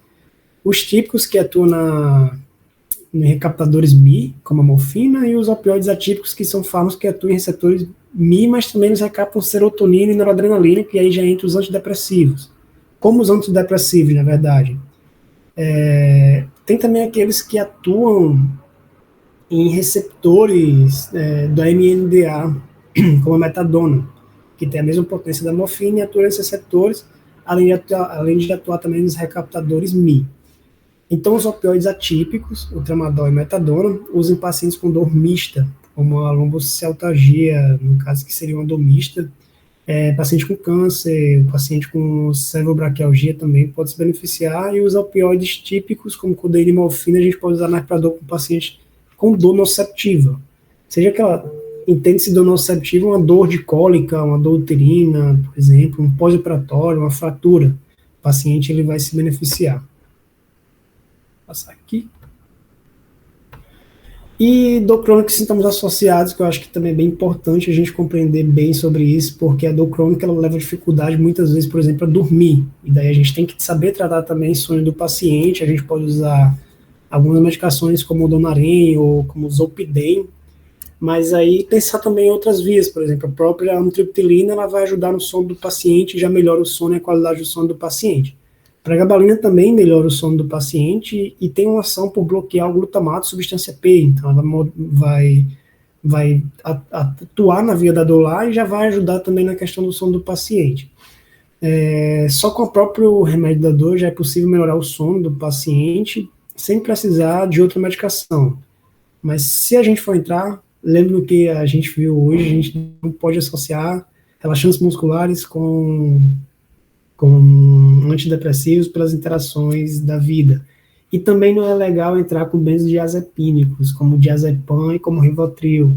Os típicos que atuam em recaptadores Mi, como a morfina, e os opioides atípicos, que são fármacos que atuam em receptores Mi, mas também eles recaptam serotonina e noradrenalina, que aí já entra os antidepressivos. Como os antidepressivos, na verdade. Tem também aqueles que atuam em receptores do MNDA, como a metadona, que tem a mesma potência da morfina e atua nesses receptores, além de atuar também nos recaptadores Mi. Então, os opioides atípicos, o tramadol e metadona, usam em pacientes com dor mista, como a lombocialgia, no caso que seria uma dor mista, paciente com câncer, paciente com cervicalgia também pode se beneficiar, e os opioides típicos, como codeína e morfina, a gente pode usar mais para dor com paciente com dor nociceptiva. Seja aquela, entende-se dor nociceptiva, uma dor de cólica, uma dor uterina, por exemplo, um pós-operatório, uma fratura. O paciente ele vai se beneficiar. Vou passar aqui. E dor crônica e sintomas associados, que eu acho que também é bem importante a gente compreender bem sobre isso, porque a dor crônica ela leva dificuldade muitas vezes, por exemplo, a dormir. E daí a gente tem que saber tratar também o sono do paciente. A gente pode usar algumas medicações como o Donarém ou como o Zolpidem, mas aí pensar também em outras vias, por exemplo, a própria amitriptilina ela vai ajudar no sono do paciente, já melhora o sono e a qualidade do sono do paciente. A pregabalina também melhora o sono do paciente e tem uma ação por bloquear o glutamato, substância P, então ela vai atuar na via da dor lá e já vai ajudar também na questão do sono do paciente. Só com o próprio remédio da dor já é possível melhorar o sono do paciente sem precisar de outra medicação. Mas se a gente for entrar, lembra do que a gente viu hoje, a gente não pode associar relaxantes musculares com antidepressivos pelas interações da vida. E também não é legal entrar com benzodiazepínicos, como diazepam e como Rivotril,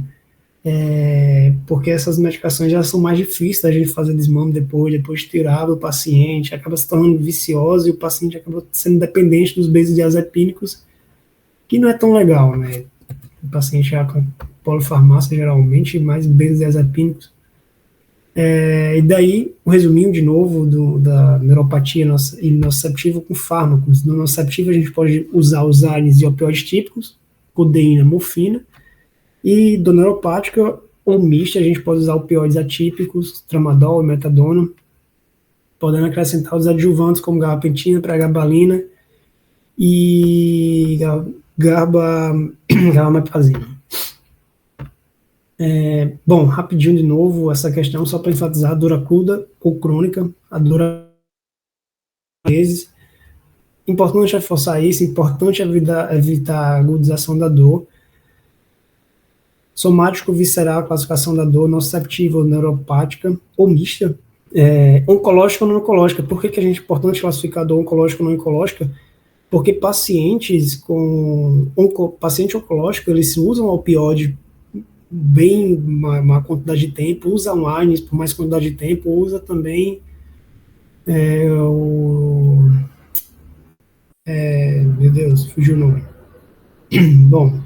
porque essas medicações já são mais difíceis da gente fazer desmame depois tirar do paciente, acaba se tornando vicioso e o paciente acaba sendo dependente dos benzodiazepínicos, que não é tão legal, né? O paciente já com polifarmácia geralmente, mais benzodiazepínicos. E daí, um resuminho de novo da neuropatia e nociceptiva com fármacos. No nociceptivo a gente pode usar os ARNs de opioides típicos, codeína, morfina, e do neuropática ou mista a gente pode usar opioides atípicos, tramadol e metadona, podendo acrescentar os adjuvantes como gabapentina, pregabalina e gabamepazina. Bom, rapidinho de novo, essa questão só para enfatizar a dor aguda ou crônica, a dor vezes. Importante reforçar isso, importante evitar a agudização da dor. Somático, visceral, classificação da dor, nociceptiva ou neuropática, ou mista. Oncológica ou não oncológica. Por que a gente é importante classificar a dor oncológica ou não oncológica? Porque paciente oncológico, eles usam opioide bem uma quantidade de tempo, usa um ARNIS por mais quantidade de tempo, usa também meu Deus, fugiu o nome. Bom,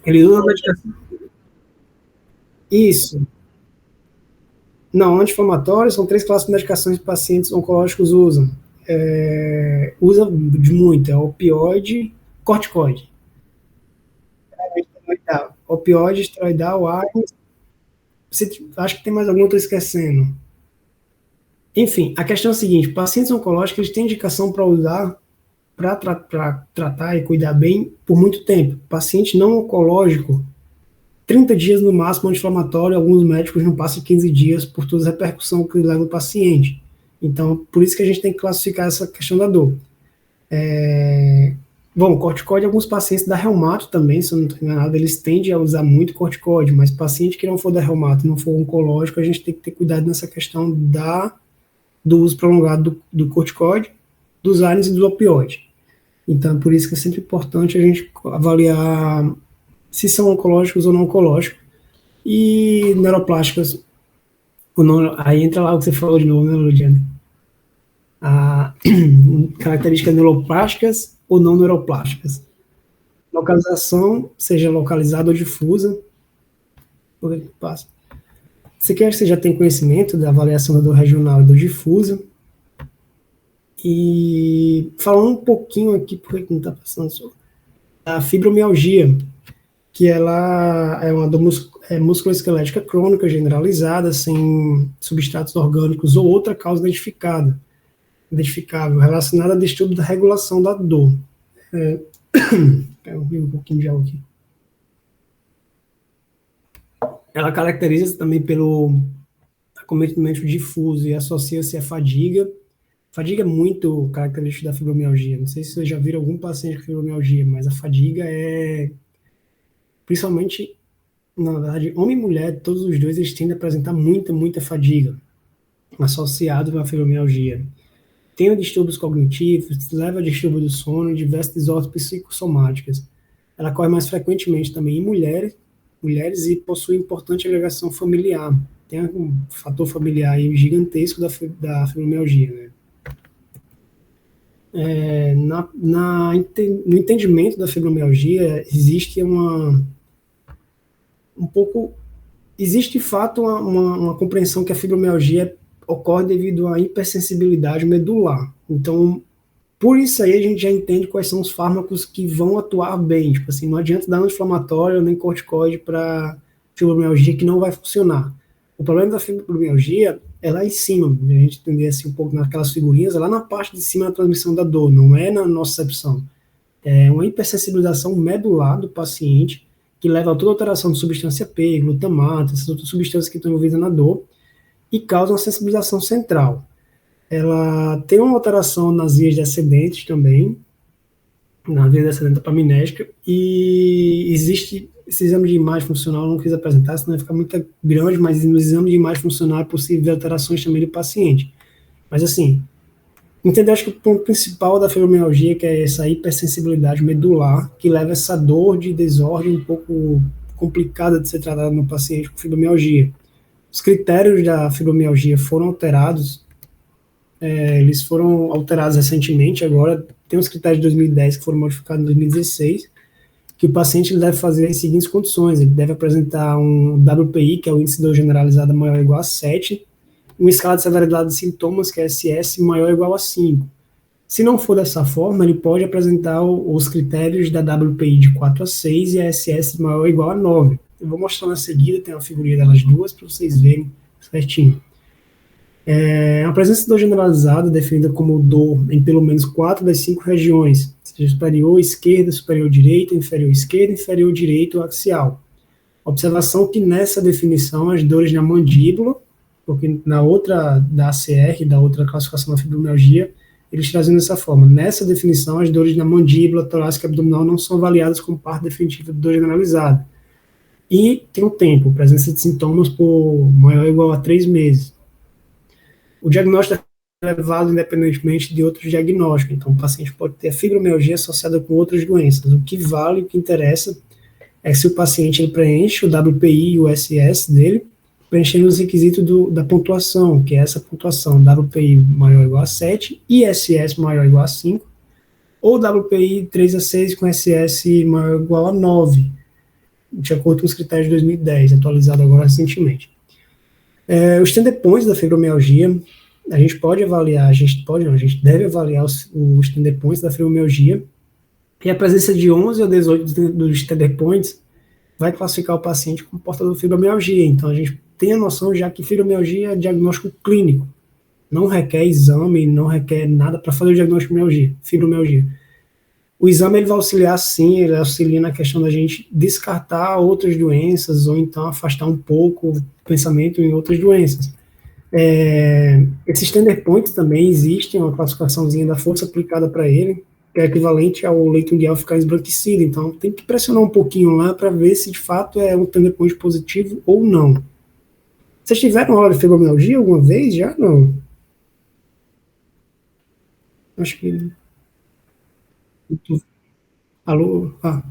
ele usa medicação. Isso. Não, anti-inflamatórios são 3 classes de medicações que pacientes oncológicos usam. Usa de muito, é opioide, corticoide. Opioide, esteroidal, ARNIS. Acho que tem mais algum que eu estou esquecendo. Enfim, a questão é a seguinte: pacientes oncológicos eles têm indicação para usar para tratar e cuidar bem por muito tempo. Paciente não oncológico, 30 dias no máximo anti-inflamatório, alguns médicos não passam 15 dias por toda a repercussão que leva o paciente. Então, por isso que a gente tem que classificar essa questão da dor. Bom, corticóide, alguns pacientes da reumato também, se eu não estou enganado, eles tendem a usar muito corticóide, mas paciente que não for da reumato, não for oncológico, a gente tem que ter cuidado nessa questão do uso prolongado do corticóide, dos ARNIS e do opioide. Então, por isso que é sempre importante a gente avaliar se são oncológicos ou não oncológicos. E neuroplásticas, aí entra lá o que você falou de novo, né, Ludiane? A características neuroplásticas ou não neuroplásticas. Localização, seja localizada ou difusa. Por que passa? Você quer que você já tem conhecimento da avaliação da dor regional e do difusa. E falando um pouquinho aqui, por que não está passando só? A fibromialgia, que ela é uma dor musculoesquelética crônica generalizada, sem substratos orgânicos ou outra causa identificável, relacionada a distúrbio da regulação da dor. Pega um pouquinho de água aqui. Ela caracteriza-se também pelo acometimento difuso e associa-se à fadiga. Fadiga é muito característica da fibromialgia. Não sei se vocês já viram algum paciente com fibromialgia, mas a fadiga é, principalmente, na verdade, homem e mulher, todos os dois, eles tendem a apresentar muita fadiga associado à fibromialgia. Tem distúrbios cognitivos, leva a distúrbio do sono e diversas desordens psicossomáticas. Ela ocorre mais frequentemente também em mulheres e possui importante agregação familiar. Tem um fator familiar aí gigantesco da fibromialgia, né? No entendimento da fibromialgia, existe um pouco, existe de fato uma compreensão que a fibromialgia ocorre devido à hipersensibilidade medular. Então, por isso aí a gente já entende quais são os fármacos que vão atuar bem. Tipo assim, não adianta dar anti-inflamatório nem corticoide para fibromialgia que não vai funcionar. O problema da fibromialgia é lá em cima, a gente entender assim um pouco naquelas figurinhas, é lá na parte de cima da transmissão da dor, não é na nocicepção. É uma hipersensibilização medular do paciente que leva a toda alteração de substância P, glutamato, essas outras substâncias que estão envolvidas na dor e causa uma sensibilização central. Ela tem uma alteração nas vias descendentes também, na via descendente dopaminética, e existe esse exame de imagem funcional, eu não quis apresentar, senão vai ficar muito grande, mas no exame de imagem funcional é possível ver alterações também do paciente. Mas assim, entender, acho que o ponto principal da fibromialgia, que é essa hipersensibilidade medular, que leva a essa dor de desordem um pouco complicada de ser tratada no paciente com fibromialgia. Os critérios da fibromialgia foram alterados, eles foram alterados recentemente, agora tem os critérios de 2010 que foram modificados em 2016, que o paciente deve fazer as seguintes condições, ele deve apresentar um WPI, que é o índice de dor generalizada maior ou igual a 7, uma escala de severidade de sintomas, que é SS, maior ou igual a 5. Se não for dessa forma, ele pode apresentar os critérios da WPI de 4 a 6 e a SS maior ou igual a 9. Eu vou mostrar na seguida, tem uma figurinha delas duas para vocês verem certinho. A presença de dor generalizada, definida como dor em pelo menos 4 das 5 regiões, seja superior esquerda, superior direita, inferior esquerda, inferior direito axial. Observação que nessa definição as dores na mandíbula, porque na outra da ACR, da outra classificação da fibromialgia, eles trazem dessa forma. Nessa definição, as dores na mandíbula, torácica e abdominal não são avaliadas como parte definitiva de dor generalizada. E tem o tempo, presença de sintomas por maior ou igual a 3 meses. O diagnóstico é levado independentemente de outros diagnósticos. Então, o paciente pode ter fibromialgia associada com outras doenças. O que vale, o que interessa, é se o paciente ele preenche o WPI e o SS dele, preenchendo os requisitos da pontuação, que é essa pontuação WPI maior ou igual a 7 e SS maior ou igual a 5, ou WPI 3 a 6 com SS maior ou igual a 9, de acordo com os critérios de 2010, atualizado agora recentemente. Os tender da fibromialgia, a gente pode avaliar, a gente deve avaliar os tender da fibromialgia, e a presença de 11 ou 18 dos tender vai classificar o paciente como portador de fibromialgia. Então, a gente tem a noção já que fibromialgia é diagnóstico clínico. Não requer exame, não requer nada para fazer o diagnóstico de fibromialgia. O exame ele vai auxiliar, sim, ele auxilia na questão da gente descartar outras doenças ou então afastar um pouco o pensamento em outras doenças. Esses tender points também existem, uma classificaçãozinha da força aplicada para ele, que é equivalente ao leito unguial ficar esbranquiçido. Então, tem que pressionar um pouquinho lá para ver se de fato é um tender point positivo ou não. Vocês tiveram aula de fibromialgia alguma vez? Já não? Acho que. Alô? Ah,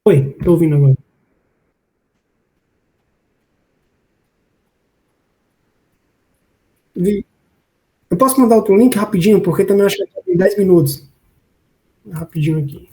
oi, estou ouvindo agora. Eu posso mandar outro link rapidinho, porque também acho que tem 10 minutos. Rapidinho aqui.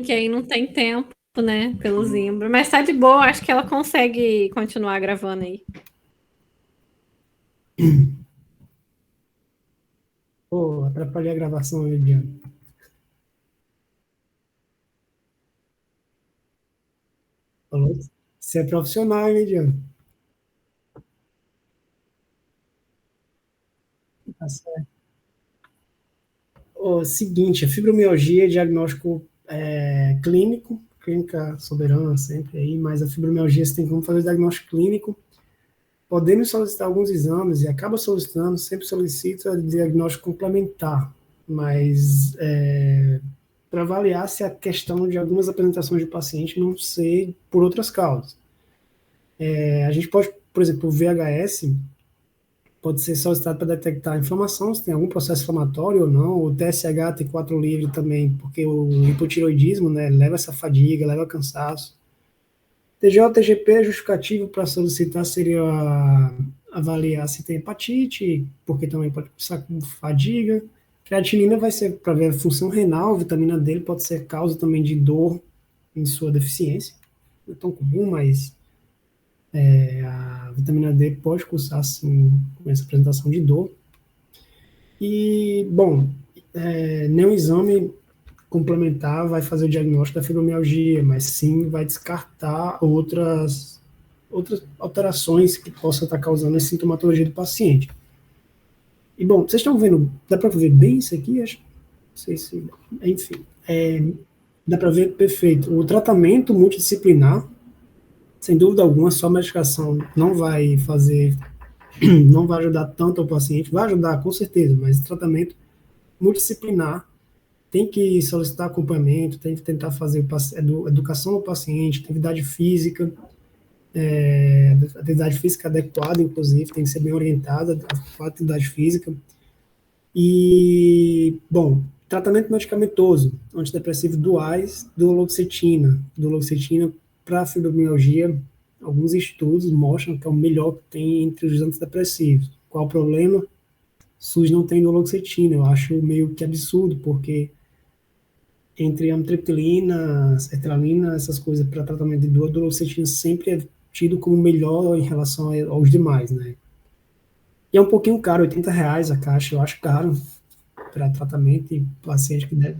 que aí não tem tempo, né, pelo Zimbra. Mas tá de boa, acho que ela consegue continuar gravando aí. Pô, atrapalhei a gravação, Lidiane. Falou? Você é profissional, hein, Lidiane? Tá certo. O seguinte, a fibromialgia é diagnóstico clínico, clínica soberana sempre aí, mas a fibromialgia você tem como fazer o diagnóstico clínico. Podemos solicitar alguns exames e acaba solicitando, sempre solicita diagnóstico complementar, mas para avaliar se a questão de algumas apresentações do paciente não ser por outras causas. A gente pode, por exemplo, o VHS pode ser solicitado para detectar a inflamação, se tem algum processo inflamatório ou não, o TSH tem 4 livre também, porque o hipotiroidismo, né, leva essa fadiga, leva cansaço. TGO, TGP, justificativo para solicitar seria avaliar se tem hepatite, porque também pode começar com fadiga. Creatinina vai ser para ver a função renal, vitamina D pode ser causa também de dor em sua deficiência. Não é tão comum, mas a vitamina D pode cursar, sim, com essa apresentação de dor. E, bom, nenhum exame complementar vai fazer o diagnóstico da fibromialgia, mas sim vai descartar outras alterações que possam estar causando a sintomatologia do paciente. E, bom, vocês estão vendo, dá para ver bem isso aqui? Acho, não sei se, enfim, dá para ver perfeito. O tratamento multidisciplinar, sem dúvida alguma, só medicação não vai fazer, não vai ajudar tanto ao paciente, vai ajudar com certeza, mas tratamento multidisciplinar tem que solicitar acompanhamento, tem que tentar fazer educação ao paciente, atividade física, atividade física adequada, inclusive, tem que ser bem orientada a atividade física. E, bom, tratamento medicamentoso, antidepressivo duais, duloxetina para fibromialgia, alguns estudos mostram que é o melhor que tem entre os antidepressivos. Qual o problema? SUS não tem duloxetina, eu acho meio que absurdo, porque entre amitriptilina, sertralina, essas coisas para tratamento de dor, a duloxetina sempre é tido como melhor em relação aos demais, né? E é um pouquinho caro, R$ 80 a caixa, eu acho caro para tratamento e paciente que deve.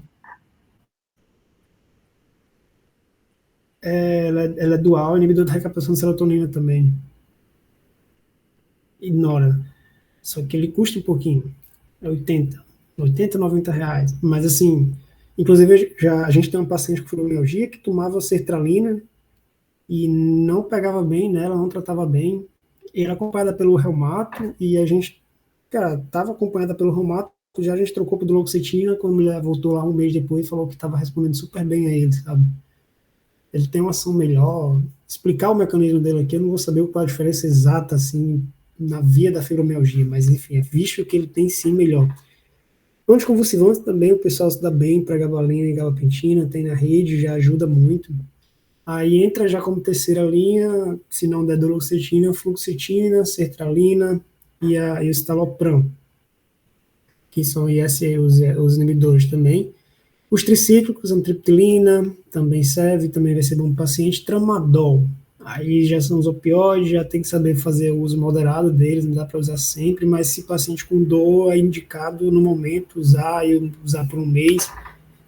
Ela é dual, inibidor da recaptação de serotonina também. Ignora. Só que ele custa um pouquinho. É 80, R$ 90. Mas assim, inclusive a gente tem uma paciente com fibromialgia que tomava sertralina e não pegava bem nela, não tratava bem. E era acompanhada pelo reumato e a gente, cara, estava acompanhada pelo reumato, já a gente trocou por duloxetina, quando a mulher voltou lá um mês depois, falou que estava respondendo super bem a ele, sabe? Ele tem uma ação melhor. Explicar o mecanismo dele aqui, eu não vou saber qual a diferença exata, assim, na via da fibromialgia, mas enfim, é visto que ele tem sim melhor. Anticonvulsivantes também, o pessoal se dá bem, pregabalina e gabapentina, tem na rede, já ajuda muito. Aí entra já como terceira linha, se não der duloxetina, fluoxetina, sertralina e o citalopram, que são os inibidores também. Os tricíclicos, amitriptilina, também serve, também vai ser bom para o paciente. Tramadol, aí já são os opioides, já tem que saber fazer o uso moderado deles, não dá para usar sempre, mas se o paciente com dor é indicado no momento usar, e usar por um mês,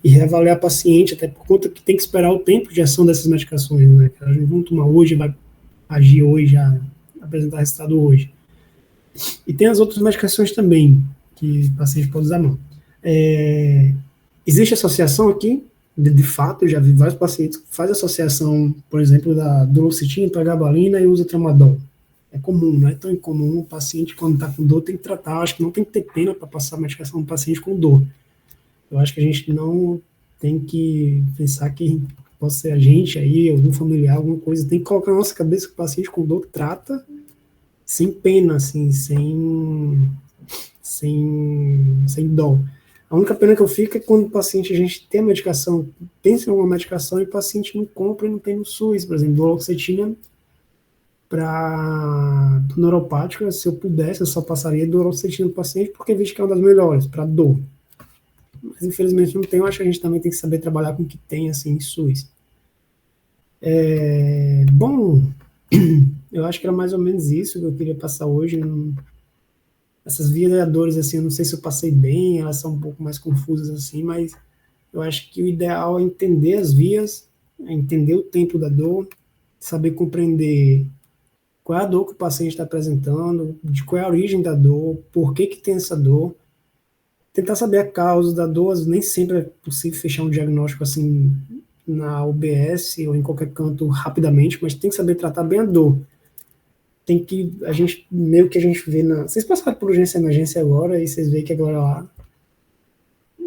e reavaliar o paciente, até por conta que tem que esperar o tempo de ação dessas medicações, né? Elas não vão tomar hoje, vai agir hoje, já apresentar resultado hoje. E tem as outras medicações também, que o paciente pode usar não. Existe associação aqui, de fato, eu já vi vários pacientes que fazem associação, por exemplo, da duloxetina, pregabalina e usa tramadol. É comum, não é tão incomum. O paciente, quando está com dor, tem que tratar. Acho que não tem que ter pena para passar a medicação no paciente com dor. Eu acho que a gente não tem que pensar que pode ser a gente aí, algum familiar, alguma coisa. Tem que colocar na nossa cabeça que o paciente com dor trata sem pena, assim, sem dó. A única pena que eu fico é quando o paciente, a gente tem a medicação, pensa em uma medicação e o paciente não compra e não tem no SUS. Por exemplo, duloxetina para neuropática, se eu pudesse, eu só passaria duloxetina para o paciente, porque visto que é uma das melhores, para dor. mas infelizmente não tem. Eu acho que a gente também tem que saber trabalhar com o que tem, assim, em SUS. Bom, eu acho que era mais ou menos isso que eu queria passar hoje. Essas vias de dores, assim, eu não sei se eu passei bem, elas são um pouco mais confusas, assim, mas eu acho que o ideal é entender as vias, é entender o tempo da dor, saber compreender qual é a dor que o paciente está apresentando, de qual é a origem da dor, por que que tem essa dor, tentar saber a causa da dor. Nem sempre é possível fechar um diagnóstico assim na UBS ou em qualquer canto rapidamente, mas tem que saber tratar bem a dor. Tem que, a gente, meio que a gente vê na... Vocês passaram por urgência e emergência agora, e vocês veem que agora lá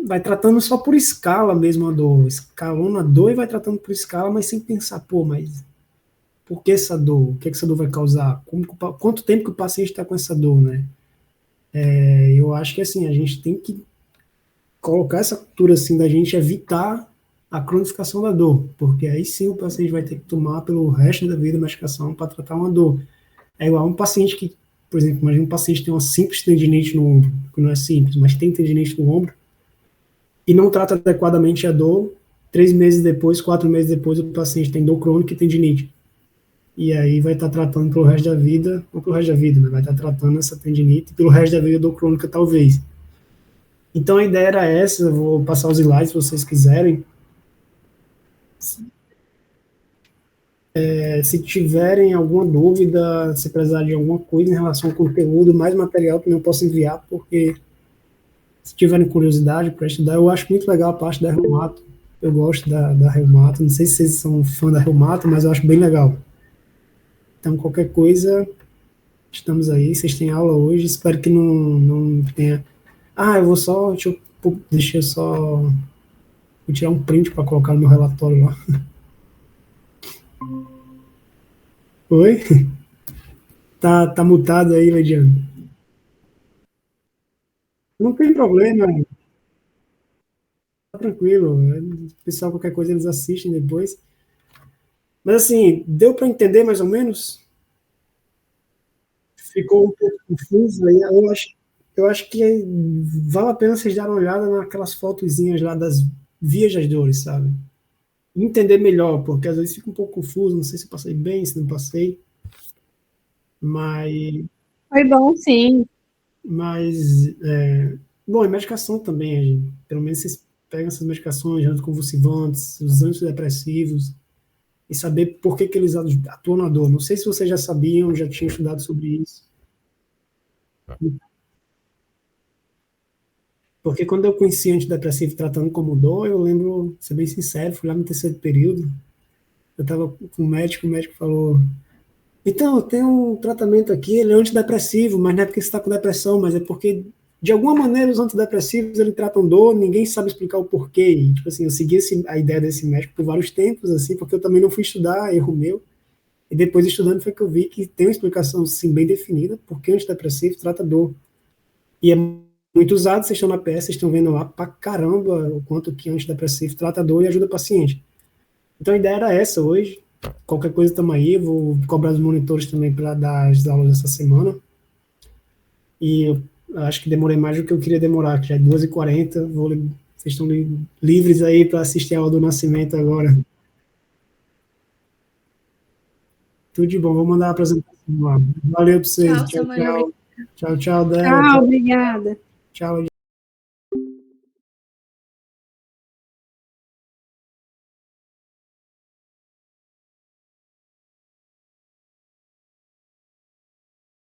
vai tratando só por escala mesmo a dor, escalona a dor e vai tratando por escala, mas sem pensar, pô, mas por que essa dor? O que essa dor vai causar? Quanto tempo que o paciente está com essa dor, né? Eu acho que assim, a gente tem que colocar essa cultura assim da gente evitar a cronificação da dor, porque aí sim o paciente vai ter que tomar pelo resto da vida medicação para tratar uma dor. É igual um paciente que, por exemplo, imagina um paciente que tem uma simples tendinite no ombro, que não é simples, mas tem tendinite no ombro, e não trata adequadamente a dor, 3 meses depois, 4 meses depois, o paciente tem dor crônica e tendinite. E aí vai estar tratando pelo resto da vida, ou pelo resto da vida, né? Vai estar tratando essa tendinite pelo resto da vida, dor crônica talvez. Então a ideia era essa, eu vou passar os slides se vocês quiserem. Se tiverem alguma dúvida, se precisar de alguma coisa em relação ao conteúdo, mais material também eu posso enviar, porque se tiverem curiosidade para estudar, eu acho muito legal a parte da reumato. Eu gosto da reumato, não sei se vocês são fã da reumato, mas eu acho bem legal. Então, qualquer coisa, estamos aí. Vocês têm aula hoje, espero que não tenha... eu vou só... Deixa eu só... Vou tirar um print para colocar no meu relatório lá. Oi? Tá mutado aí, Lediano. Não tem problema, tá tranquilo. O pessoal, qualquer coisa, eles assistem depois. Mas assim, deu para entender mais ou menos? Ficou um pouco confuso aí. Eu acho que vale a pena vocês darem uma olhada naquelas fotozinhas lá das vias das dores, sabe? Entender melhor, porque às vezes fica um pouco confuso, não sei se eu passei bem, se não passei, mas, Foi bom, sim. bom, e medicação também, pelo menos vocês pegam essas medicações, anticonvulsivantes, os antidepressivos, e saber por que eles atuam na dor. Não sei se vocês já sabiam, já tinham estudado sobre isso. Porque quando eu conheci antidepressivo tratando como dor, eu lembro, ser bem sincero, fui lá no terceiro período, eu estava com o médico falou, então, tem um tratamento aqui, ele é antidepressivo, mas não é porque você está com depressão, mas é porque, de alguma maneira, os antidepressivos, eles tratam dor, ninguém sabe explicar o porquê. E, tipo assim, eu segui a ideia desse médico por vários tempos, assim, porque eu também não fui estudar, erro meu. E depois, estudando, foi que eu vi que tem uma explicação, sim, bem definida, porque antidepressivo trata dor. E é muito usado, vocês estão na PS, vocês estão vendo lá pra caramba o quanto que antidepressivo trata dor e ajuda o paciente. Então a ideia era essa hoje. Qualquer coisa estamos aí, vou cobrar os monitores também para dar as aulas essa semana. E eu acho que demorei mais do que eu queria demorar, que já é 2h40, vocês estão livres aí para assistir a aula do Nascimento agora. Tudo de bom, vou mandar a apresentação lá. Valeu para vocês, Tchau, tchau, Samuel. tchau. Tchau, tchau, Débora. Tchau, obrigada. Tchau,